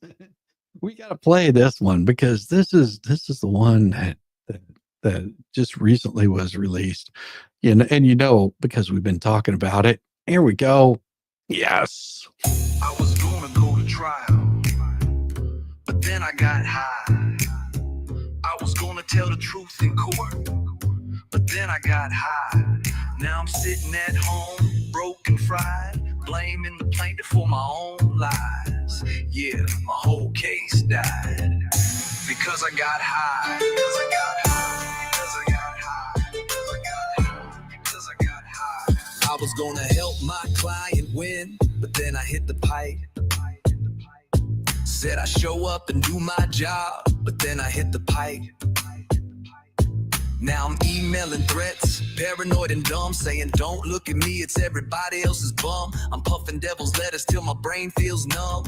We gotta play this one because this is the one that just recently was released. And because we've been talking about it. Here we go. Yes. I was gonna go to trial, but then I got high. I was gonna tell the truth in court, but then I got high. Now I'm sitting at home, broken, fried, blaming the plaintiff for my own lies. Yeah, my whole case died because I got high. Because I got high. Because I got high. Because I got high. Because I got high. I was gonna help my client win, but then I hit the pipe. Said I show up and do my job, but then I hit the pipe. Now I'm emailing threats, paranoid and dumb, saying don't look at me, it's everybody else's bum. I'm puffing devil's lettuce till my brain feels numb.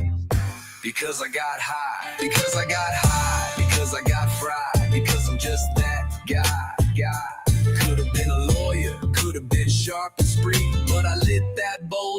Because I got high, because I got high, because I got fried, because I'm just that guy.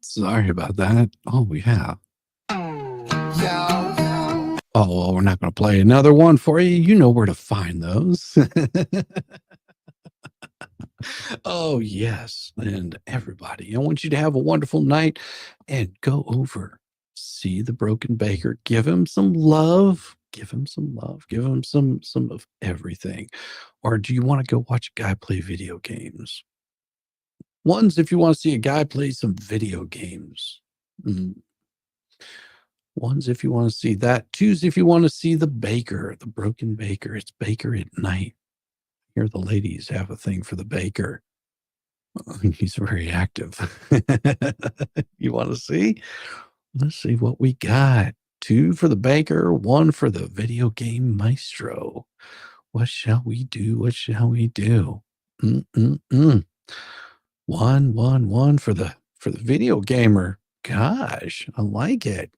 Sorry about that. Oh, yeah. Oh, well, we're not going to play another one for you. You know where to find those. Oh, yes. And everybody, I want you to have a wonderful night and go over, see the broken baker, give him some love, give him some love, give him some of everything. Or do you want to go watch a guy play video games? One's if you want to see a guy play some video games. One's if you want to see that. Two's if you want to see the baker, the broken baker. It's baker at night. Here the ladies have a thing for the baker. He's very active. You want to see? Let's see what we got. 2 for the baker, 1 for the video game maestro. What shall we do? What shall we do? 1 for the video gamer. Gosh, I like it.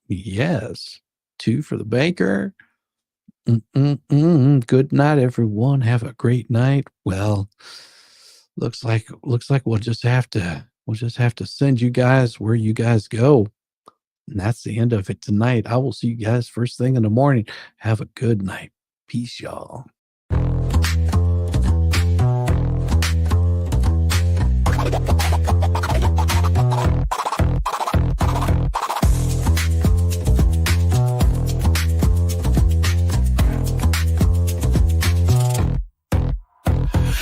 Yes. 2 for the baker. Good night, everyone. Have a great night. Well, looks like we'll just have to send you guys where you guys go. And that's the end of it tonight. I will see you guys first thing in the morning. Have a good night. Peace, y'all.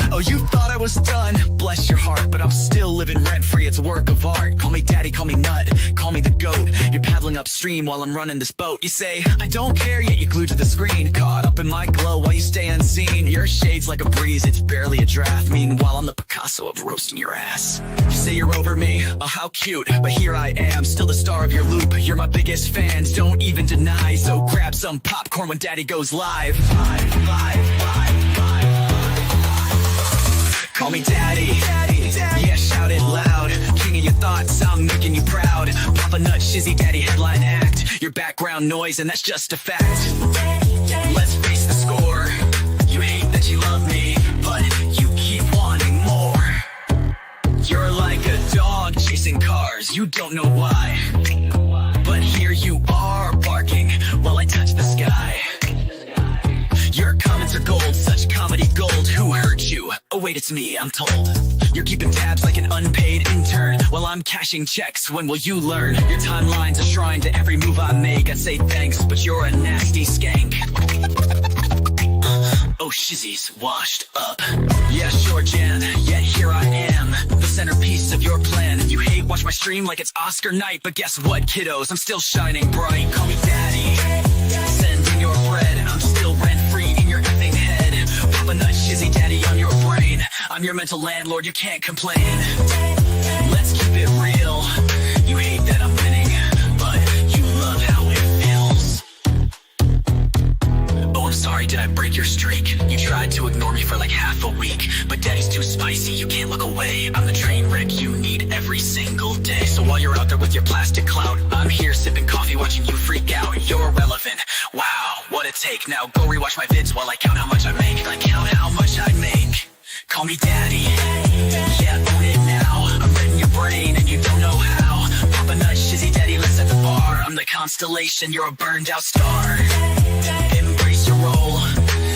Oh, you thought I was done, bless your heart, but I'm still living rent-free, it's a work of art. Call me daddy, call me nut, call me the goat. You're paddling upstream while I'm running this boat. You say, I don't care, yet you're glued to the screen. Caught up in my glow while you stay unseen. Your shade's like a breeze, it's barely a draft. Meanwhile, I'm the Picasso of roasting your ass. You say you're over me, oh how cute, but here I am, still the star of your loop. You're my biggest fans, don't even deny, so grab some popcorn when daddy goes live. Live. Call me daddy, yeah, shout it loud. King of your thoughts, I'm making you proud. Papa Nut, Shizzy Daddy, headline act. Your background noise, and that's just a fact. Let's face the score. You hate that you love me, but you keep wanting more. You're like a dog chasing cars, you don't know why. But here you are, barking while I touch the sky. Your comments are gold, such comedy gold. Who hurt you? Oh wait, it's me, I'm told. You're keeping tabs like an unpaid intern while I'm cashing checks. When will you learn? Your timeline's a shrine to every move I make. I say thanks, but you're a nasty skank. Oh, Shizzy's washed up. Yeah, sure, Jan, yet here I am, the centerpiece of your plan. You hate watch my stream like it's Oscar night, but guess what, kiddos? I'm still shining bright. Call me daddy, send in your bread. I'm still rent-free in your effing head. Papa Nut, Shizzy Daddy on your brain. I'm your mental landlord, you can't complain. Let's keep it real. You hate that I'm winning, but you love how it feels. Oh, I'm sorry, did I break your streak? You tried to ignore me for like half a week, but daddy's too spicy, you can't look away. I'm the train wreck you need every single day. So while you're out there with your plastic clout, I'm here sipping coffee watching you freak out. You're relevant, wow, what a take. Now go rewatch my vids while I count how much I make. I count how much I make. Call me daddy, yeah, own it now. I'm read in your brain and you don't know how. Papa Nut, Shizzy Daddy, let's set the bar. I'm the constellation, you're a burned out star. Embrace your role,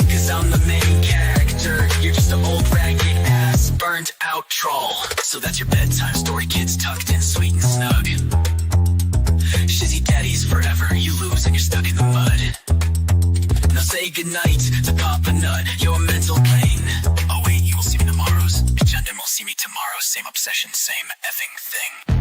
cause I'm the main character. You're just an old ragged ass, burned out troll. So that's your bedtime story, kids tucked in sweet and snug. Shizzy Daddy's forever, you lose and you're stuck in the mud. Now say goodnight to Papa Nut, your mental pain. Oh wait, you will see me tomorrow's agenda, will see me tomorrow. Same obsession, same effing thing.